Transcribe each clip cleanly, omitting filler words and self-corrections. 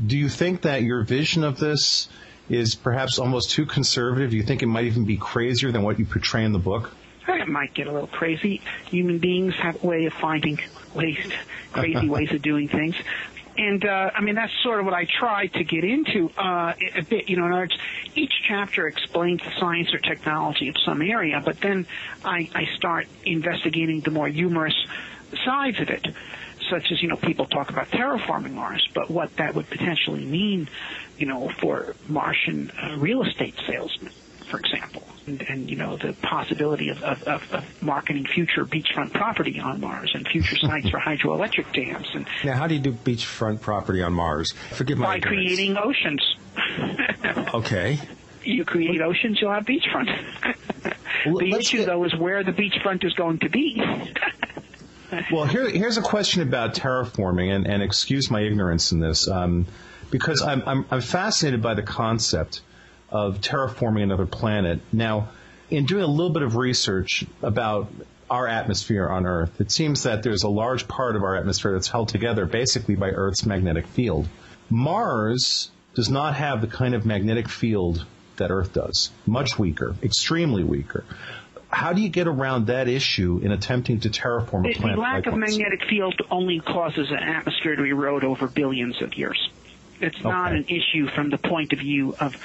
Do you think that your vision of this is perhaps almost too conservative? Do you think it might even be crazier than what you portray in the book? It might get a little crazy. Human beings have a way of finding crazy ways of doing things. And, that's sort of what I tried to get into a bit. In other words, each chapter explains the science or technology of some area, but then I start investigating the more humorous sides of it, such as, people talk about terraforming Mars, but what that would potentially mean, for Martian real estate salesmen, for example. And the possibility of marketing future beachfront property on Mars and future sites for hydroelectric dams. And now, how do you do beachfront property on Mars? Forgive my ignorance. By creating oceans. Okay. You create oceans, you'll have beachfront. The issue, though, is where the beachfront is going to be. Well, here's a question about terraforming, and excuse my ignorance in this, because I'm fascinated by the concept of terraforming another planet. Now, in doing a little bit of research about our atmosphere on Earth, it seems that there's a large part of our atmosphere that's held together basically by Earth's magnetic field. Mars does not have the kind of magnetic field that Earth does. Much weaker, extremely weaker. How do you get around that issue in attempting to terraform a planet? The lack of magnetic field only causes an atmosphere to erode over billions of years. It's not an issue from the point of view of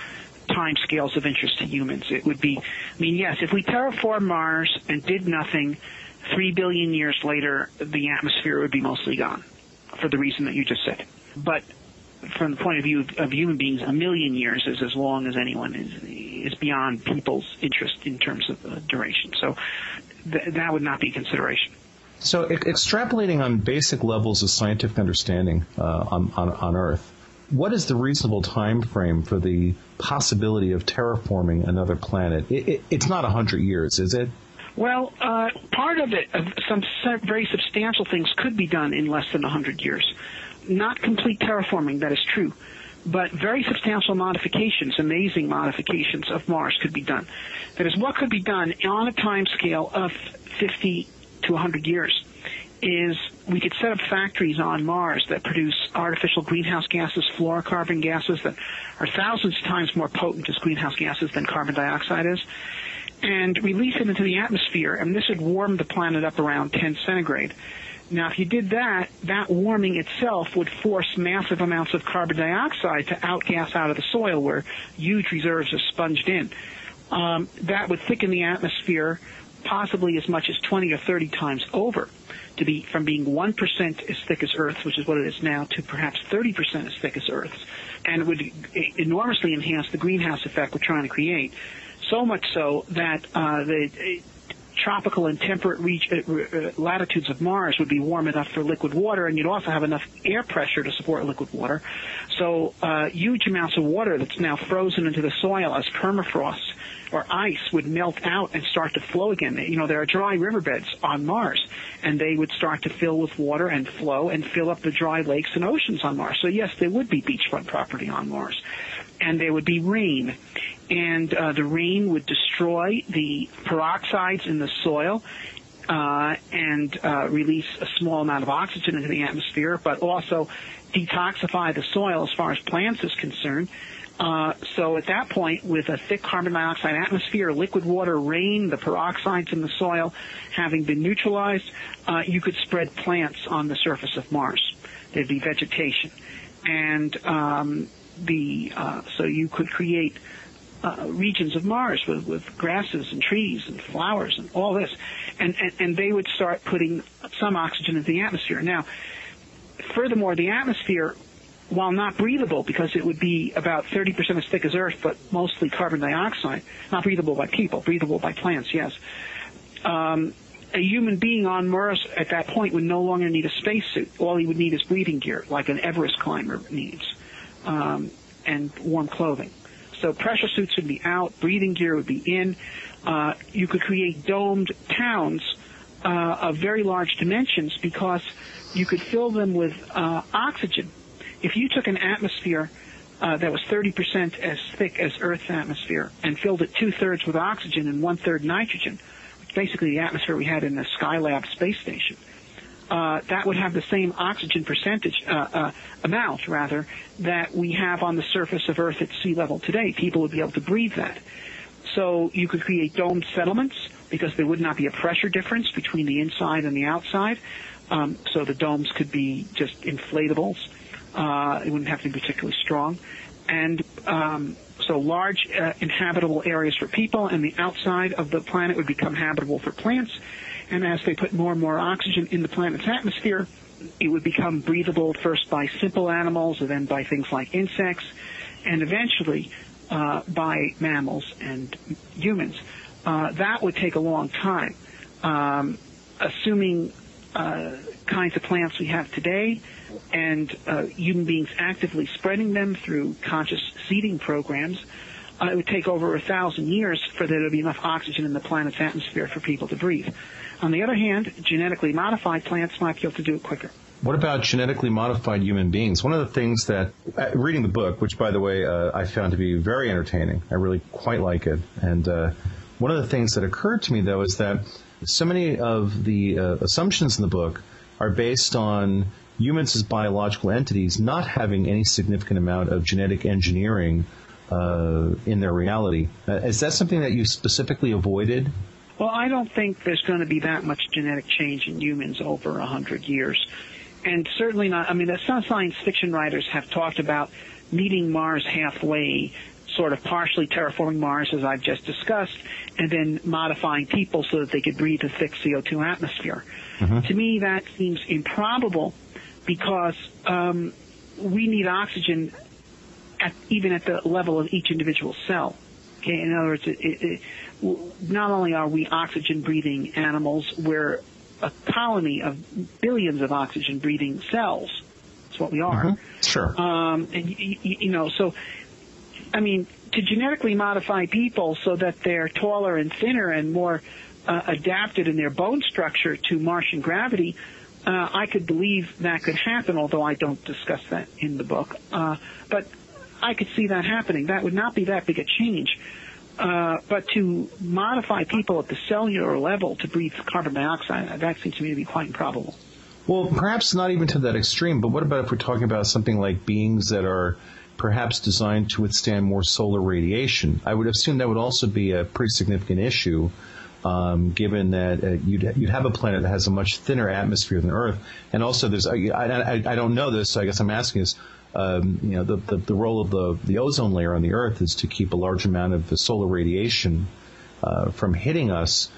time scales of interest to humans. It would be, yes, if we terraform Mars and did nothing, 3 billion years later, the atmosphere would be mostly gone, for the reason that you just said. But from the point of view of human beings, 1 million years is as long as anyone is beyond people's interest in terms of duration. So that would not be a consideration. So extrapolating on basic levels of scientific understanding on Earth, what is the reasonable time frame for the possibility of terraforming another planet? It's not 100 years, is it? Well, part of it, some very substantial things could be done in less than 100 years. Not complete terraforming, that is true, but very substantial modifications, amazing modifications of Mars could be done. That is, what could be done on a time scale of 50 to 100 years is we could set up factories on Mars that produce artificial greenhouse gases, fluorocarbon gases that are thousands of times more potent as greenhouse gases than carbon dioxide is, and release it into the atmosphere, and this would warm the planet up around 10 centigrade. Now, if you did that, that warming itself would force massive amounts of carbon dioxide to outgas out of the soil where huge reserves are sponged in. That would thicken the atmosphere possibly as much as 20 or 30 times over, to be from being 1% as thick as Earth's, which is what it is now, to perhaps 30% as thick as Earth's. And it would enormously enhance the greenhouse effect we're trying to create, so much so that the tropical and temperate latitudes of Mars would be warm enough for liquid water, and you'd also have enough air pressure to support liquid water. So huge amounts of water that's now frozen into the soil as permafrost or ice would melt out and start to flow again. There are dry riverbeds on Mars, and they would start to fill with water and flow and fill up the dry lakes and oceans on Mars. So yes, there would be beachfront property on Mars, and there would be rain. And the rain would destroy the peroxides in the soil and release a small amount of oxygen into the atmosphere, but also detoxify the soil as far as plants is concerned. So at that point, with a thick carbon dioxide atmosphere, liquid water, rain, the peroxides in the soil having been neutralized, you could spread plants on the surface of Mars. There'd be vegetation. And so you could create regions of Mars with grasses and trees and flowers and all this. And they would start putting some oxygen into the atmosphere. Now, furthermore, the atmosphere, while not breathable, because it would be about 30% as thick as Earth, but mostly carbon dioxide, not breathable by people, breathable by plants, yes. A human being on Mars at that point would no longer need a spacesuit. All he would need is breathing gear, like an Everest climber needs, and warm clothing. So pressure suits would be out, breathing gear would be in. You could create domed towns of very large dimensions because you could fill them with oxygen. If you took an atmosphere that was 30% as thick as Earth's atmosphere and filled it 2/3 with oxygen and 1/3 nitrogen, which is basically the atmosphere we had in the Skylab space station, that would have the same oxygen percentage amount, rather, that we have on the surface of Earth at sea level today. People would be able to breathe that. So you could create domed settlements because there would not be a pressure difference between the inside and the outside. So the domes could be just inflatables. It wouldn't have to be particularly strong. And so large inhabitable areas for people, and the outside of the planet would become habitable for plants. And as they put more and more oxygen in the planet's atmosphere, it would become breathable first by simple animals, and then by things like insects, and eventually by mammals and humans. That would take a long time. Assuming kinds of plants we have today, and human beings actively spreading them through conscious seeding programs, it would take over 1,000 years for there to be enough oxygen in the planet's atmosphere for people to breathe. On the other hand, genetically modified plants might be able to do it quicker. What about genetically modified human beings? One of the things that, reading the book, which, by the way, I found to be very entertaining, I really quite like it, and one of the things that occurred to me, though, is that so many of the assumptions in the book are based on humans as biological entities not having any significant amount of genetic engineering in their reality. Is that something that you specifically avoided? Well, I don't think there's going to be that much genetic change in humans over 100 years. And certainly not, I mean, some science fiction writers have talked about meeting Mars halfway, sort of partially terraforming Mars, as I've just discussed, and then modifying people so that they could breathe a thick CO2 atmosphere. Mm-hmm. To me, that seems improbable because we need oxygen even at the level of each individual cell. Okay, in other words, not only are we oxygen-breathing animals, we're a colony of billions of oxygen-breathing cells. That's what we are. Mm-hmm. Sure. And so, I mean, to genetically modify people so that they're taller and thinner and more adapted in their bone structure to Martian gravity, I could believe that could happen, although I don't discuss that in the book. But I could see that happening. That would not be that big a change. But to modify people at the cellular level to breathe carbon dioxide, that seems to me to be quite improbable. Well, perhaps not even to that extreme, but what about if we're talking about something like beings that are perhaps designed to withstand more solar radiation? I would assume that would also be a pretty significant issue, given that you'd have a planet that has a much thinner atmosphere than Earth. And also, there's I don't know this, so I guess I'm asking is, the role of the ozone layer on the Earth is to keep a large amount of the solar radiation from hitting us.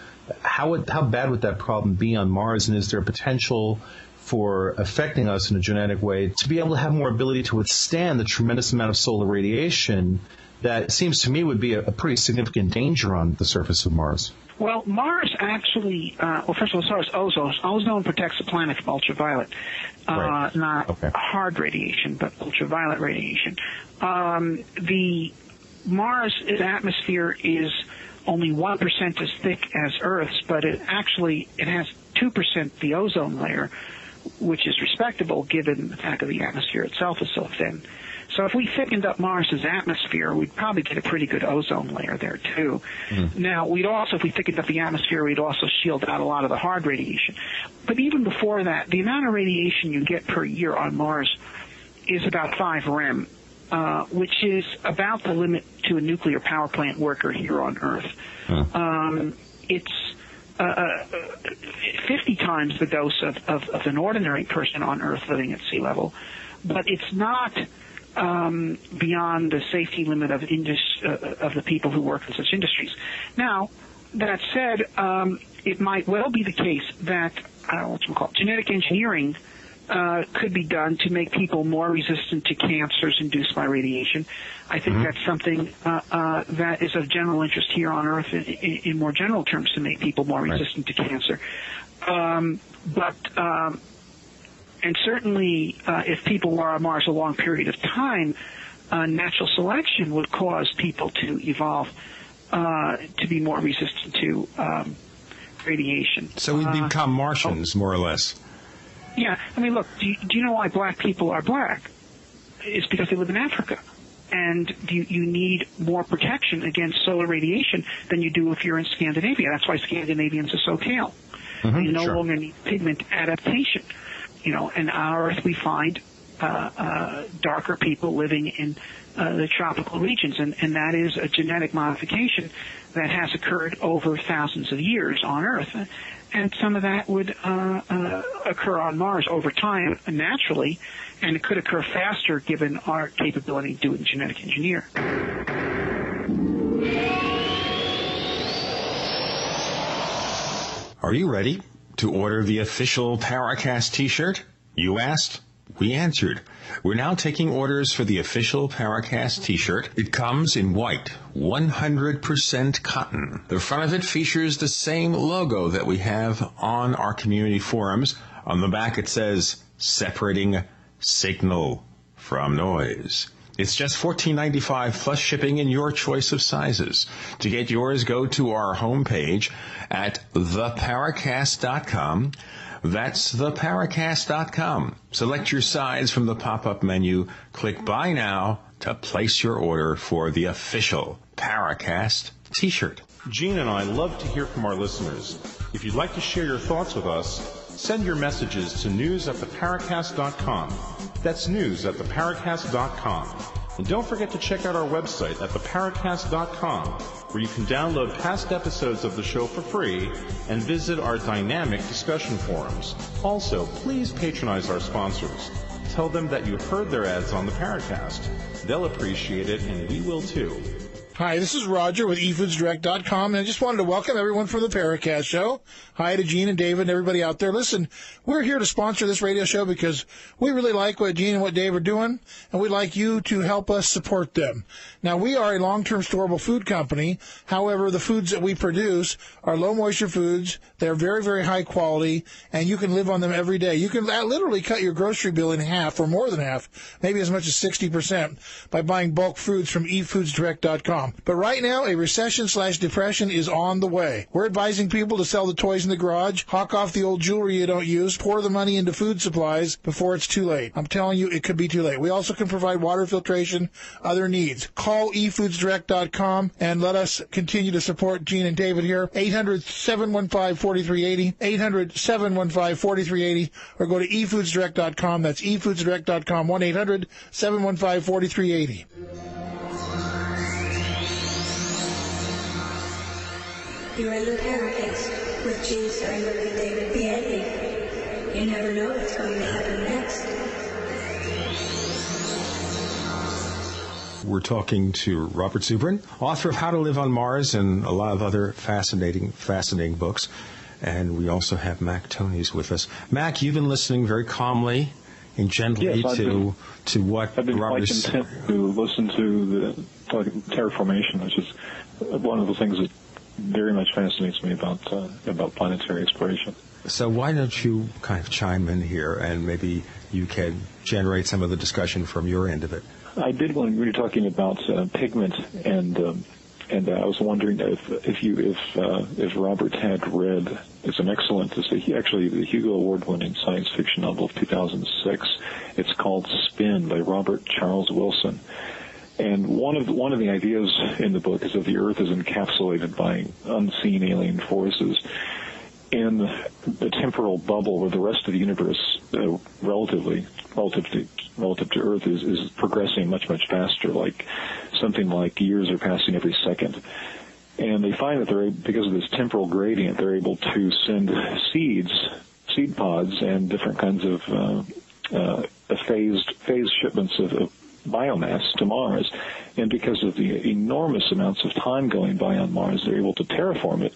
How bad would that problem be on Mars, and is there a potential for affecting us in a genetic way to be able to have more ability to withstand the tremendous amount of solar radiation that seems to me would be a pretty significant danger on the surface of Mars? Well, Mars actually, first of all, as far as ozone, ozone protects the planet from ultraviolet, right. Not hard radiation, but ultraviolet radiation. The Mars' atmosphere is only 1% as thick as Earth's, but it has 2% the ozone layer, which is respectable given the fact that the atmosphere itself is so thin. So if we thickened up Mars's atmosphere, we'd probably get a pretty good ozone layer there, too. Mm. Now, if we thickened up the atmosphere, we'd also shield out a lot of the hard radiation. But even before that, the amount of radiation you get per year on Mars is about 5 rem, which is about the limit to a nuclear power plant worker here on Earth. Mm. It's 50 times the dose of an ordinary person on Earth living at sea level, but it's not beyond the safety limit of the people who work in such industries. Now, that said, it might well be the case that genetic engineering could be done to make people more resistant to cancers induced by radiation. I think that's something that is of general interest here on Earth in more general terms, to make people more resistant to cancer. And certainly, if people were on Mars a long period of time, natural selection would cause people to evolve to be more resistant to radiation. So we become Martians, more or less. Yeah. I mean, look, do you know why black people are black? It's because they live in Africa. And you need more protection against solar radiation than you do if you're in Scandinavia. That's why Scandinavians are so pale. You no longer need pigment adaptation. In our Earth we find darker people living in the tropical regions, and that is a genetic modification that has occurred over thousands of years on Earth. And some of that would occur on Mars over time naturally, and it could occur faster given our capability of doing genetic engineer. Are you ready to order the official Paracast t-shirt? You asked, we answered. We're now taking orders for the official Paracast t-shirt. It comes in white, 100% cotton. The front of it features the same logo that we have on our community forums. On the back it says, separating signal from noise. It's just $14.95 plus shipping in your choice of sizes. To get yours, go to our homepage at theparacast.com. That's theparacast.com. Select your size from the pop-up menu. Click Buy Now to place your order for the official Paracast t-shirt. Gene and I love to hear from our listeners. If you'd like to share your thoughts with us, send your messages to news@theparacast.com. That's news@theparacast.com. And don't forget to check out our website at theparacast.com, where you can download past episodes of the show for free and visit our dynamic discussion forums. Also, please patronize our sponsors. Tell them that you heard their ads on the Paracast. They'll appreciate it, and we will too. Hi, this is Roger with eFoodsDirect.com, and I just wanted to welcome everyone from the Paracast Show. Hi to Gene and David and everybody out there. Listen, we're here to sponsor this radio show because we really like what Gene and what Dave are doing, and we'd like you to help us support them. Now, we are a long-term storable food company. However, the foods that we produce are low-moisture foods. They're very, very high quality, and you can live on them every day. You can literally cut your grocery bill in half, or more than half, maybe as much as 60%, by buying bulk foods from eFoodsDirect.com. But right now, a recession/depression is on the way. We're advising people to sell the toys in the garage, hawk off the old jewelry you don't use, pour the money into food supplies before it's too late. I'm telling you, it could be too late. We also can provide water filtration, other needs. Call eFoodsDirect.com and let us continue to support Gene and David here. 800-715-4380, 800-715-4380, or go to eFoodsDirect.com. That's eFoodsDirect.com, 1-800-715-4380. You're in the Paracast with Gene Steinberg and David Bianchi. You never know what's going to happen next. We're talking to Robert Zubrin, author of How to Live on Mars and a lot of other fascinating books. And we also have Mac Tonys with us. Mac, you've been listening very calmly and gently to what I've been Robert quite content to listen to the terraformation, which is one of the things that very much fascinates me about planetary exploration. So why don't you kind of chime in here, and maybe you can generate some of the discussion from your end of it. I did when we were talking about pigment, and I was wondering if Robert had read. It's an excellent. Actually the Hugo Award-winning science fiction novel of 2006. It's called Spin by Robert Charles Wilson. And one of the ideas in the book is that the Earth is encapsulated by unseen alien forces in the temporal bubble where the rest of the universe, relative to Earth, is progressing much, much faster. Like something like years are passing every second. And they find that because of this temporal gradient, they're able to send seed pods, and different kinds of phased shipments of biomass to Mars, and because of the enormous amounts of time going by on Mars, they're able to terraform it.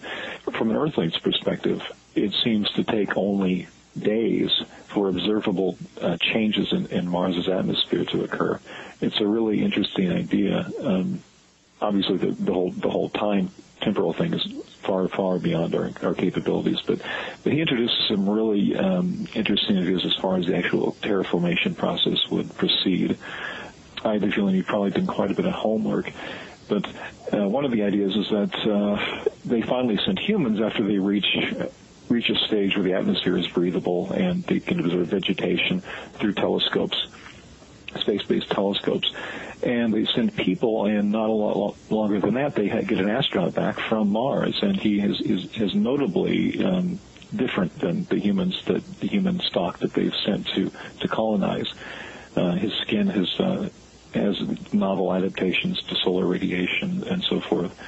From an Earthling's perspective, it seems to take only days for observable changes in Mars's atmosphere to occur. It's a really interesting idea. Obviously, the whole temporal thing is far, far beyond our capabilities, but he introduces some really interesting ideas as far as the actual terraformation process would proceed. I have a feeling you've probably done quite a bit of homework, but one of the ideas is that they finally sent humans after they reach a stage where the atmosphere is breathable and they can observe vegetation through telescopes, space-based telescopes. And they send people, and not a lot longer than that, they get an astronaut back from Mars, and he has notably different than the human stock that they've sent to colonize. His skin has novel adaptations to solar radiation and so forth.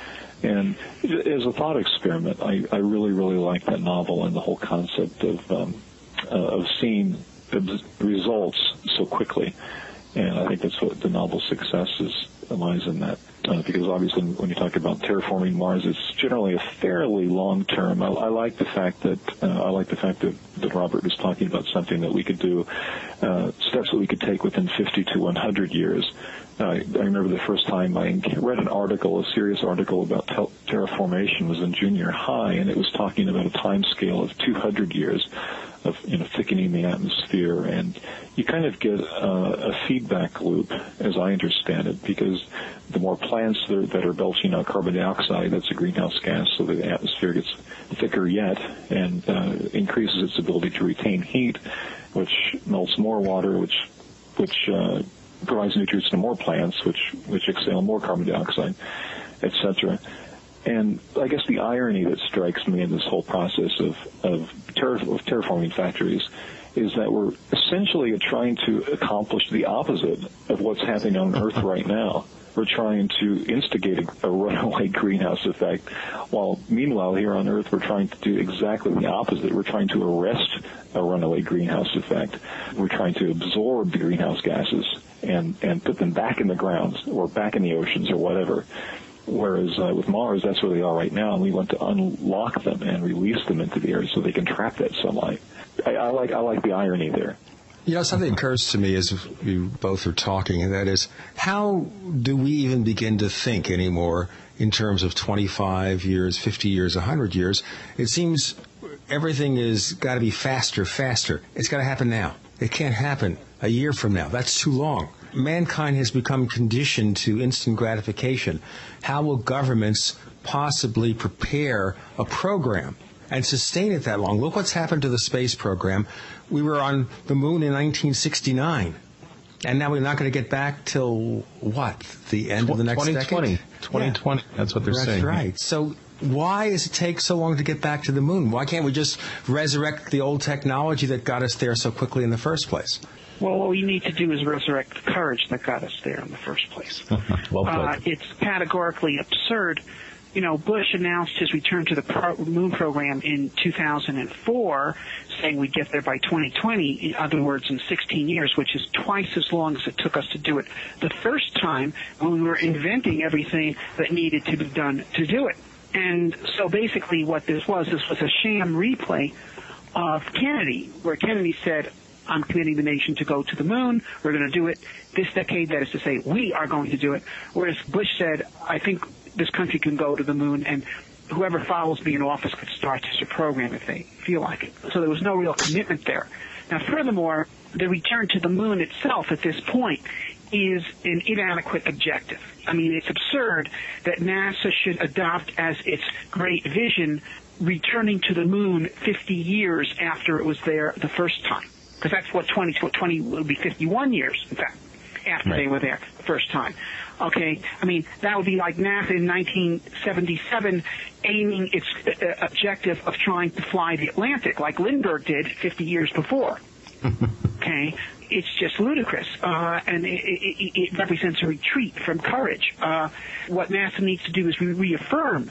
And as a thought experiment, I really, really like that novel and the whole concept of seeing results so quickly. And I think that's what the novel's success lies in that. Because obviously, when you talk about terraforming Mars, it's generally a fairly long term. I like the fact that Robert was talking about something that we could do, steps that we could take within 50 to 100 years. I remember the first time I read an article, a serious article about terraformation was in junior high, and it was talking about a time scale of 200 years of thickening the atmosphere, and you kind of get a feedback loop, as I understand it, because the more plants that are belching out carbon dioxide, that's a greenhouse gas, so the atmosphere gets thicker yet and increases its ability to retain heat, which melts more water, which provides nutrients to more plants, which exhale more carbon dioxide, etc. And I guess the irony that strikes me in this whole process of terraforming factories is that we're essentially trying to accomplish the opposite of what's happening on Earth right now. We're trying to instigate a runaway greenhouse effect, while meanwhile here on Earth we're trying to do exactly the opposite. We're trying to arrest a runaway greenhouse effect. We're trying to absorb the greenhouse gases and put them back in the ground or back in the oceans or whatever. Whereas with Mars, that's where they are right now, and we want to unlock them and release them into the air so they can trap that sunlight. I like the irony there. Something occurs to me as you both are talking, and that is, how do we even begin to think anymore in terms of 25 years, 50 years, 100 years? It seems everything has got to be faster. It's got to happen now. It can't happen a year from now. That's too long. Mankind has become conditioned to instant gratification. How will governments possibly prepare a program and sustain it that long? Look what's happened to the space program. We were on the moon in 1969, and now we're not going to get back till what? The end of the next 2020. decade? 2020. Yeah. That's what they're saying. That's right. So why does it take so long to get back to the moon? Why can't we just resurrect the old technology that got us there so quickly in the first place? Well, what we need to do is resurrect the courage that got us there in the first place. Well put. It's categorically absurd. Bush announced his return to the moon program in 2004, saying we'd get there by 2020, in other words, in 16 years, which is twice as long as it took us to do it the first time when we were inventing everything that needed to be done to do it. And so basically what this was a sham replay of Kennedy, where Kennedy said, I'm committing the nation to go to the moon. We're going to do it this decade. That is to say, we are going to do it. Whereas Bush said, I think this country can go to the moon, and whoever follows me in office could start such a program if they feel like it. So there was no real commitment there. Now, furthermore, the return to the moon itself at this point is an inadequate objective. I mean, it's absurd that NASA should adopt as its great vision returning to the moon 50 years after it was there the first time. Because that's what 2020 will be 51 years, in fact, after they were there the first time. Okay, I mean, that would be like NASA in 1977 aiming its objective of trying to fly the Atlantic, like Lindbergh did 50 years before. Okay, it's just ludicrous, and it represents a retreat from courage. What NASA needs to do is reaffirm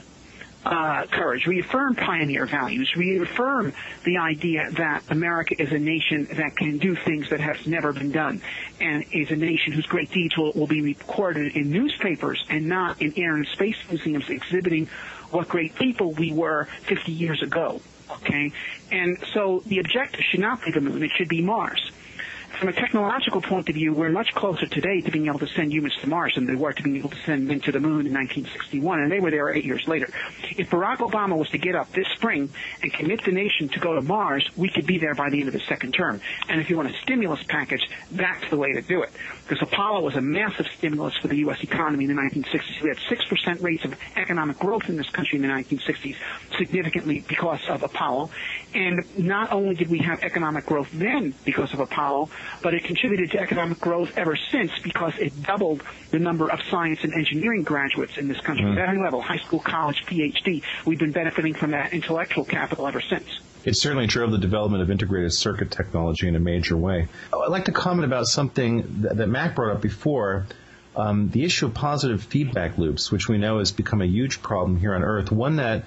courage, reaffirm pioneer values, reaffirm the idea that America is a nation that can do things that have never been done, and is a nation whose great deeds will be recorded in newspapers and not in air and space museums exhibiting what great people we were 50 years ago. Okay? And so the objective should not be the moon, it should be Mars. From a technological point of view, we're much closer today to being able to send humans to Mars than they were to being able to send men to the moon in 1961, and they were there 8 years later. If Barack Obama was to get up this spring and commit the nation to go to Mars, we could be there by the end of his second term. And if you want a stimulus package, that's the way to do it. Because Apollo was a massive stimulus for the U.S. economy in the 1960s. We had 6% rates of economic growth in this country in the 1960s, significantly because of Apollo. And not only did we have economic growth then because of Apollo, but it contributed to economic growth ever since because it doubled the number of science and engineering graduates in this country at every level, high school, college, PhD. We've been benefiting from that intellectual capital ever since. It certainly drove the development of integrated circuit technology in a major way. I'd like to comment about something that Mac brought up before, the issue of positive feedback loops, which we know has become a huge problem here on Earth, one that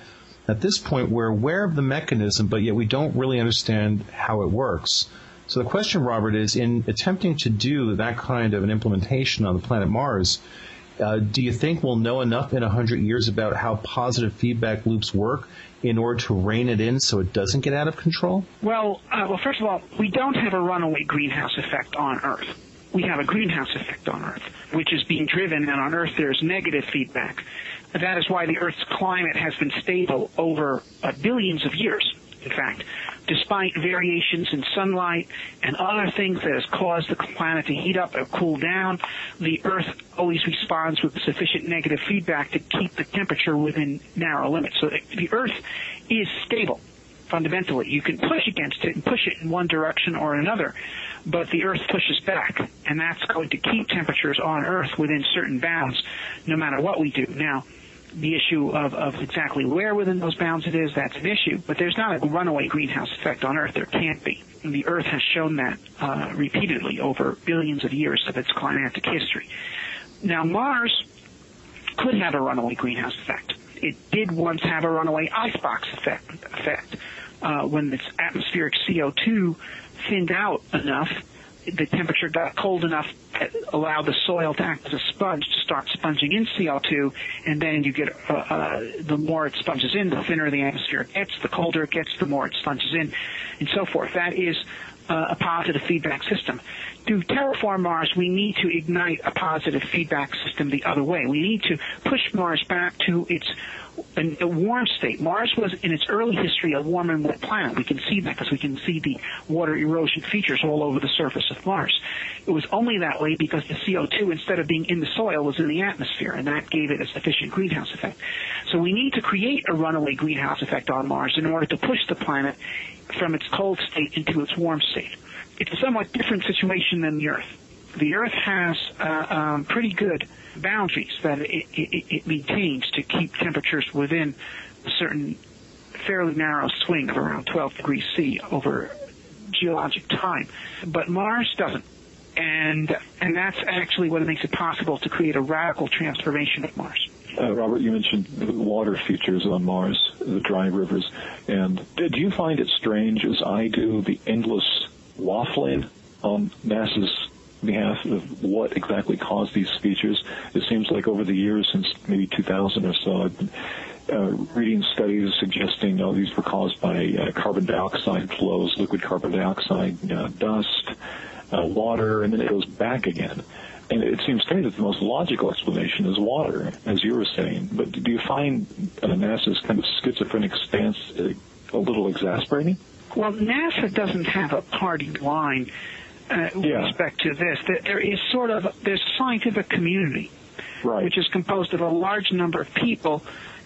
at this point we're aware of the mechanism, but yet we don't really understand how it works. So the question, Robert, is in attempting to do that kind of an implementation on the planet Mars, do you think we'll know enough in 100 years about how positive feedback loops work in order to rein it in so it doesn't get out of control? Well, first of all, we don't have a runaway greenhouse effect on Earth. We have a greenhouse effect on Earth, which is being driven, and on Earth there's negative feedback. That is why the Earth's climate has been stable over billions of years, in fact, despite variations in sunlight and other things that has caused the planet to heat up or cool down. The Earth always responds with sufficient negative feedback to keep the temperature within narrow limits. So the Earth is stable, fundamentally. You can push against it and push it in one direction or another, but the Earth pushes back, and that's going to keep temperatures on Earth within certain bounds no matter what we do. Now, the issue of exactly where within those bounds it is, that's an issue. But there's not a runaway greenhouse effect on Earth. There can't be. And the Earth has shown that repeatedly over billions of years of its climatic history. Now, Mars could have a runaway greenhouse effect. It did once have a runaway icebox effect when its atmospheric CO2 thinned out enough. The temperature got cold enough that allowed the soil to act as a sponge to start sponging in CO2, and then you get the more it sponges in, the thinner the atmosphere gets, the colder it gets, the more it sponges in, and so forth. That is a positive feedback system. To terraform Mars, we need to ignite a positive feedback system the other way. We need to push Mars back to its a warm state. Mars was, in its early history, a warm and wet planet. We can see that because we can see the water erosion features all over the surface of Mars. It was only that way because the CO2, instead of being in the soil, was in the atmosphere, and that gave it a sufficient greenhouse effect. So we need to create a runaway greenhouse effect on Mars in order to push the planet from its cold state into its warm state. It's a somewhat different situation than the Earth. The Earth has pretty good boundaries that it maintains to keep temperatures within a certain fairly narrow swing of around 12 degrees C over geologic time. But Mars doesn't. And that's actually what makes it possible to create a radical transformation of Mars. Robert, you mentioned the water features on Mars, the dry rivers. And do you find it strange, as I do, the endless waffling on NASA's behalf of what exactly caused these features? It seems like over the years, since maybe 2000 or so, I've been reading studies suggesting these were caused by carbon dioxide flows, liquid carbon dioxide, dust, water, and then it goes back again. And it seems to me that the most logical explanation is water, as you were saying. But do you find NASA's kind of schizophrenic stance a little exasperating? Well, NASA doesn't have a party line with respect to this. There is there's a scientific community, right, which is composed of a large number of people.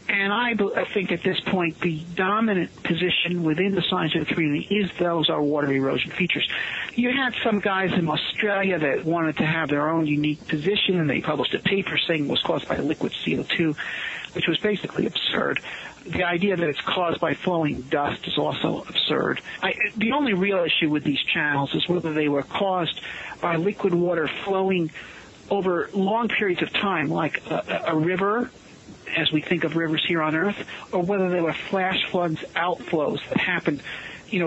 And I think at this point the dominant position within the scientific community is those are water erosion features. You had some guys in Australia that wanted to have their own unique position, and they published a paper saying it was caused by liquid CO2, which was basically absurd. The idea that it's caused by flowing dust is also absurd. The only real issue with these channels is whether they were caused by liquid water flowing over long periods of time, like a river, as we think of rivers here on Earth, or whether they were flash floods, outflows that happened,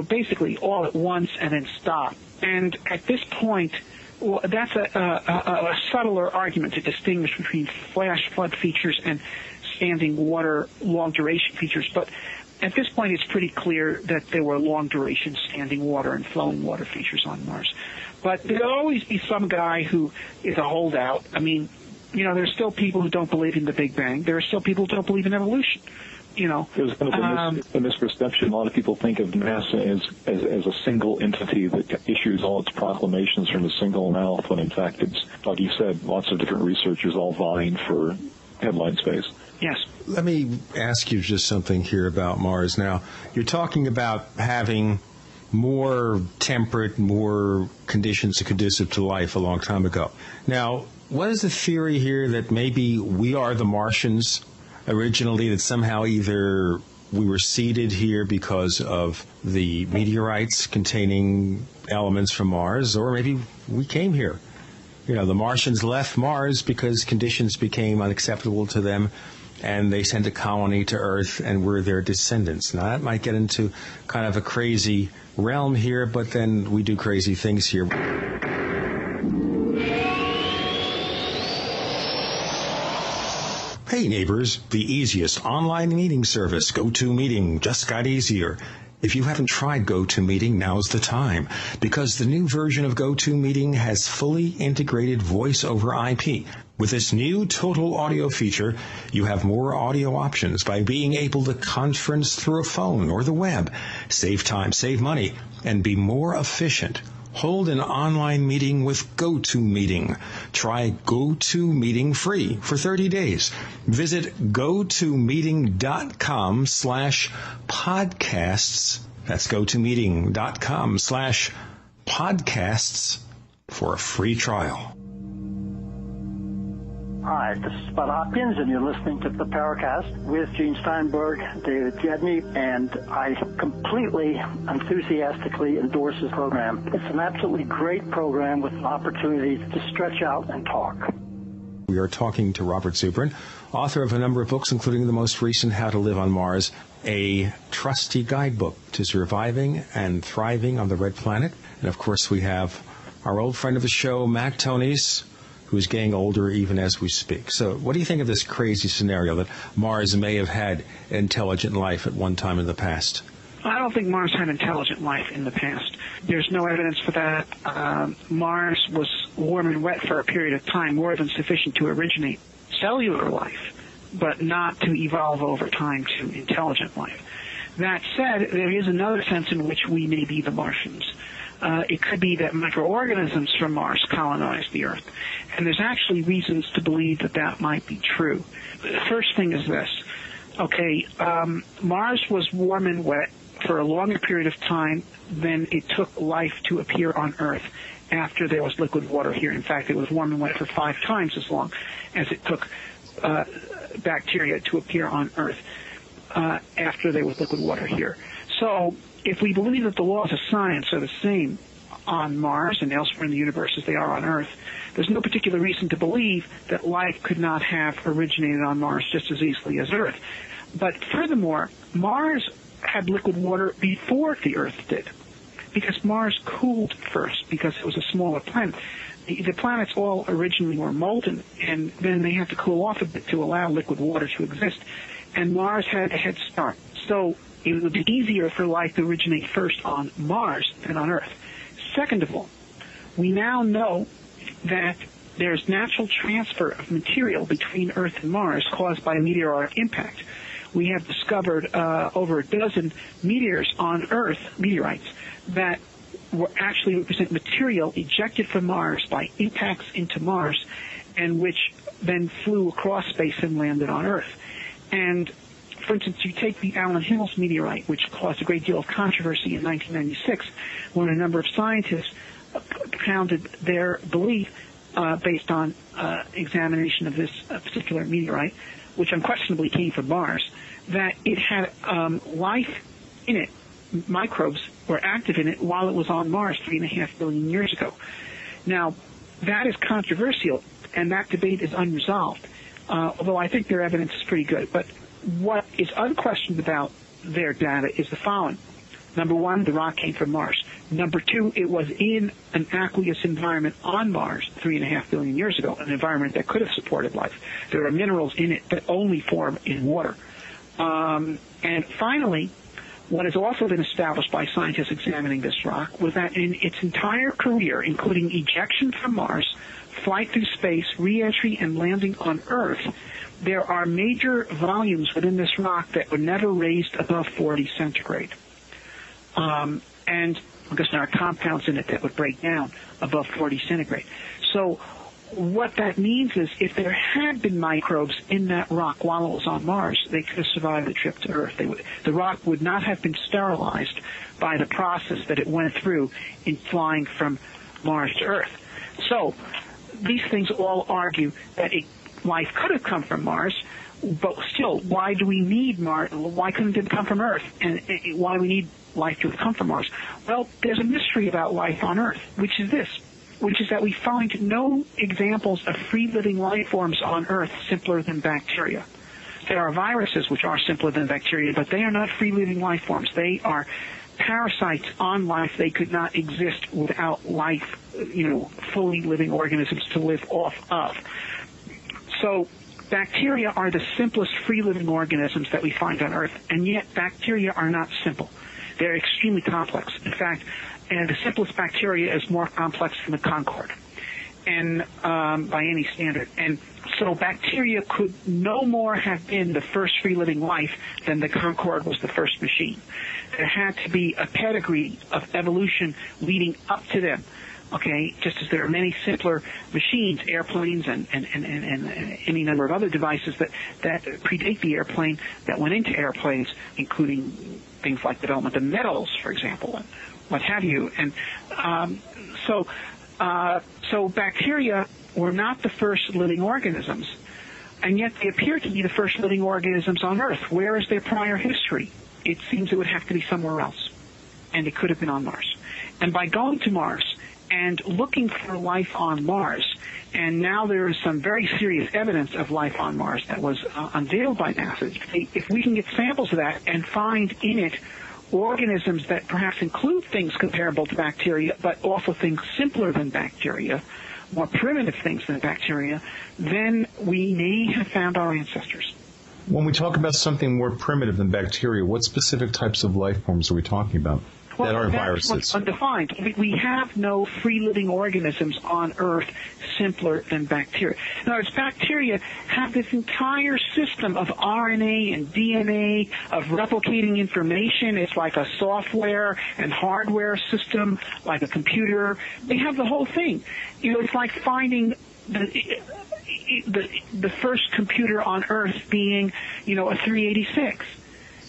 basically all at once and then stop. And at this point, that's a subtler argument to distinguish between flash flood features and standing water long duration features. But at this point, it's pretty clear that there were long duration standing water and flowing water features on Mars. But there'll always be some guy who is a holdout. I mean, there's still people who don't believe in the Big Bang. There are still people who don't believe in evolution. There's kind of a misperception. A lot of people think of NASA as a single entity that issues all its proclamations from a single mouth, when in fact it's, like you said, lots of different researchers all vying for headline space. Yes. Let me ask you just something here about Mars. Now, you're talking about having more temperate, more conditions conducive to life a long time ago. Now, what is the theory here that maybe we are the Martians originally, that somehow either we were seeded here because of the meteorites containing elements from Mars, or maybe we came here? You know, the Martians left Mars because conditions became unacceptable to them, and they sent a colony to Earth, and we're their descendants. Now, that might get into kind of a crazy realm here, but then we do crazy things here. Hey neighbors, the easiest online meeting service, GoToMeeting, just got easier. If you haven't tried GoToMeeting, now's the time, because the new version of GoToMeeting has fully integrated voice over IP. With this new total audio feature, you have more audio options by being able to conference through a phone or the web, save time, save money, and be more efficient. Hold an online meeting with GoToMeeting. Try GoToMeeting free for 30 days. Visit gotomeeting.com/podcasts. That's gotomeeting.com/podcasts for a free trial. Hi, this is Bud Hopkins, and you're listening to the Paracast with Gene Steinberg, David Gedney, and I completely, enthusiastically endorse this program. It's an absolutely great program with an opportunity to stretch out and talk. We are talking to Robert Zubrin, author of a number of books, including the most recent, How to Live on Mars, a trusty guidebook to surviving and thriving on the Red Planet. And, of course, we have our old friend of the show, Mac Tonnies, who's getting older even as we speak. So what do you think of this crazy scenario that Mars may have had intelligent life at one time in the past? I don't think Mars had intelligent life in the past. There's no evidence for that. Mars was warm and wet for a period of time, more than sufficient to originate cellular life, but not to evolve over time to intelligent life. That said, there is another sense in which we may be the Martians. It could be that microorganisms from Mars colonized the Earth. And there's actually reasons to believe that that might be true. The first thing is this. Okay, Mars was warm and wet for a longer period of time than it took life to appear on Earth after there was liquid water here. In fact, it was warm and wet for 5 times as long as it took bacteria to appear on Earth after there was liquid water here. So if we believe that the laws of science are the same on Mars and elsewhere in the universe as they are on Earth, there's no particular reason to believe that life could not have originated on Mars just as easily as Earth. But furthermore, Mars had liquid water before the Earth did, because Mars cooled first, because it was a smaller planet. The planets all originally were molten, and then they had to cool off a bit to allow liquid water to exist, and Mars had a head start. So it would be easier for life to originate first on Mars than on Earth. Second of all, we now know that there's natural transfer of material between Earth and Mars caused by meteoric impact. We have discovered over a dozen meteors on Earth, meteorites, that actually represent material ejected from Mars by impacts into Mars, and which then flew across space and landed on Earth. And for instance, you take the Allen Hills meteorite, which caused a great deal of controversy in 1996, when a number of scientists propounded their belief based on examination of this particular meteorite, which unquestionably came from Mars, that it had life in it. Microbes were active in it while it was on Mars 3.5 billion years ago. Now, that is controversial, and that debate is unresolved, although I think their evidence is pretty good. But what is unquestioned about their data is the following. Number one, the rock came from Mars. Number two, it was in an aqueous environment on Mars 3.5 billion years ago, an environment that could have supported life. There are minerals in it that only form in water. And finally, what has also been established by scientists examining this rock was that in its entire career, including ejection from Mars, flight through space, re-entry, and landing on Earth, there are major volumes within this rock that were never raised above 40 centigrade. And because there are compounds in it that would break down above 40 centigrade. So what that means is if there had been microbes in that rock while it was on Mars, they could have survived the trip to Earth. The rock would not have been sterilized by the process that it went through in flying from Mars to Earth. So these things all argue that life could have come from Mars, but still, why do we need Mars? Why couldn't it come from Earth? And why do we need life to have come from Mars? Well, there's a mystery about life on Earth, which is that we find no examples of free-living life forms on Earth simpler than bacteria. There are viruses which are simpler than bacteria, but they are not free-living life forms. They are parasites on life. They could not exist without life, fully living organisms to live off of. So bacteria are the simplest free-living organisms that we find on Earth, and yet bacteria are not simple. They're extremely complex. In fact, the simplest bacteria is more complex than the Concorde, and by any standard. And so bacteria could no more have been the first free-living life than the Concorde was the first machine. There had to be a pedigree of evolution leading up to them. Okay, just as there are many simpler machines, airplanes and any number of other devices that predate the airplane that went into airplanes, including things like development of metals, for example, and what have you. And so bacteria were not the first living organisms, and yet they appear to be the first living organisms on Earth. Where is their prior history? It seems it would have to be somewhere else, and it could have been on Mars. And by going to Mars and looking for life on Mars, and now there is some very serious evidence of life on Mars that was unveiled by NASA. If we can get samples of that and find in it organisms that perhaps include things comparable to bacteria, but also things simpler than bacteria, more primitive things than bacteria, then we may have found our ancestors. When we talk about something more primitive than bacteria, what specific types of life forms are we talking about? Well, that are that's viruses. What's undefined. We have no free-living organisms on Earth simpler than bacteria. In other words, bacteria have this entire system of RNA and DNA, of replicating information. It's like a software and hardware system, like a computer. They have the whole thing. It's like finding the first computer on Earth being, a 386.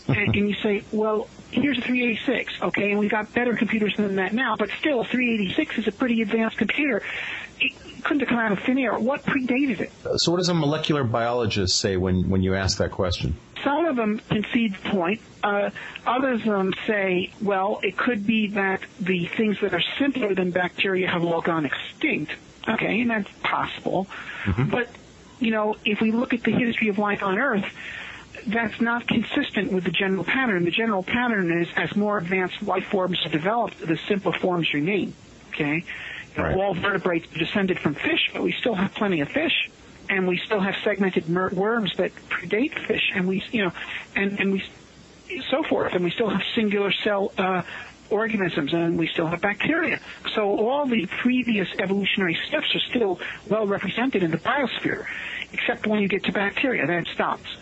And you say, well, here's a 386, okay, and we've got better computers than that now, but still, 386 is a pretty advanced computer. It couldn't have come out of thin air. What predated it? So what does a molecular biologist say when you ask that question? Some of them concede the point. Others say, well, it could be that the things that are simpler than bacteria have all gone extinct. Okay, and that's possible. Mm-hmm. But, if we look at the history of life on Earth, that's not consistent with the general pattern. The general pattern is as more advanced life forms are developed, the simpler forms remain. Okay? Right. All vertebrates are descended from fish, but we still have plenty of fish, and we still have segmented worms that predate fish, and we so forth, and we still have singular cell organisms, and we still have bacteria. So all the previous evolutionary steps are still well represented in the biosphere, except when you get to bacteria, then it stops.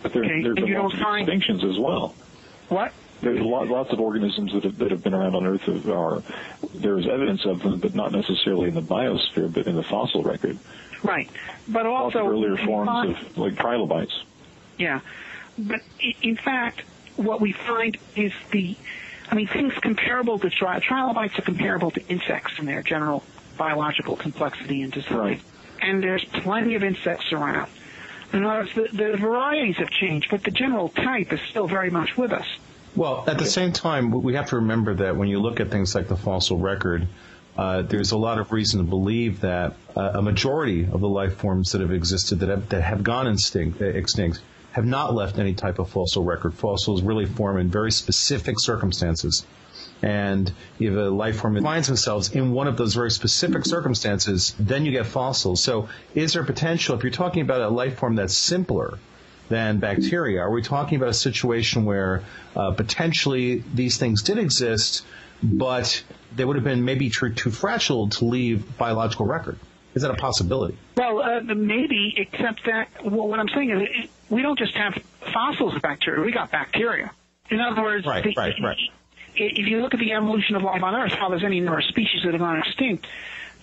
But there's lots of extinctions as well. What? There's lots of organisms that have been around on Earth there's evidence of them, but not necessarily in the biosphere, but in the fossil record. Right. But also lots of earlier forms of like trilobites. Yeah. But in fact, what we find is things comparable to trilobites are comparable to insects in their general biological complexity and design. Right. And there's plenty of insects around. In other words, the varieties have changed, but the general type is still very much with us. Well, at the same time, we have to remember that when you look at things like the fossil record, there's a lot of reason to believe that a majority of the life forms that have existed that have gone extinct have not left any type of fossil record. Fossils really form in very specific circumstances. And if a life form finds themselves in one of those very specific circumstances, then you get fossils. So is there potential, if you're talking about a life form that's simpler than bacteria, are we talking about a situation where potentially these things did exist, but they would have been maybe too fragile to leave biological record? Is that a possibility? Well, maybe, except that what I'm saying is we don't just have fossils of bacteria. We got bacteria. In other words, right. If you look at the evolution of life on Earth, how there's any number of species that have gone extinct,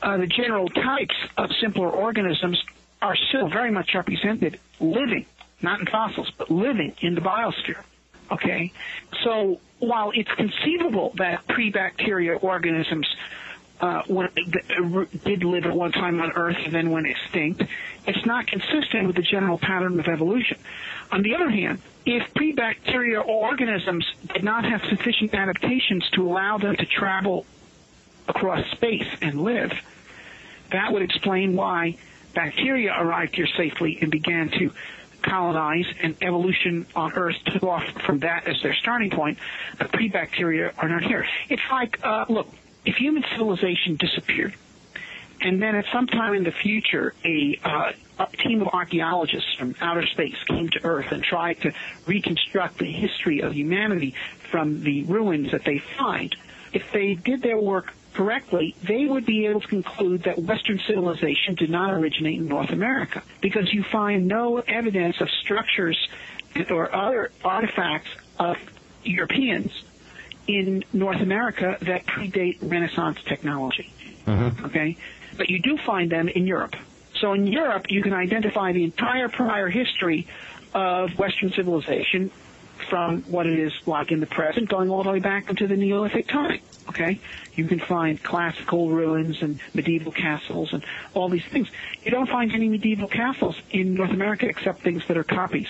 the general types of simpler organisms are still very much represented living, not in fossils, but living in the biosphere. Okay? So while it's conceivable that pre-bacteria organisms did live at one time on Earth and then went extinct, it's not consistent with the general pattern of evolution. On the other hand, if pre-bacteria organisms did not have sufficient adaptations to allow them to travel across space and live, that would explain why bacteria arrived here safely and began to colonize, and evolution on Earth took off from that as their starting point, but pre-bacteria are not here. It's like, look, if human civilization disappeared, and then at some time in the future a team of archaeologists from outer space came to Earth and tried to reconstruct the history of humanity from the ruins that they find, if they did their work correctly, they would be able to conclude that Western civilization did not originate in North America, because you find no evidence of structures or other artifacts of Europeans in North America that predate Renaissance technology. Okay? But you do find them in Europe. So in Europe, you can identify the entire prior history of Western civilization from what it is like in the present, going all the way back into the Neolithic time. Okay? You can find classical ruins and medieval castles and all these things. You don't find any medieval castles in North America except things that are copies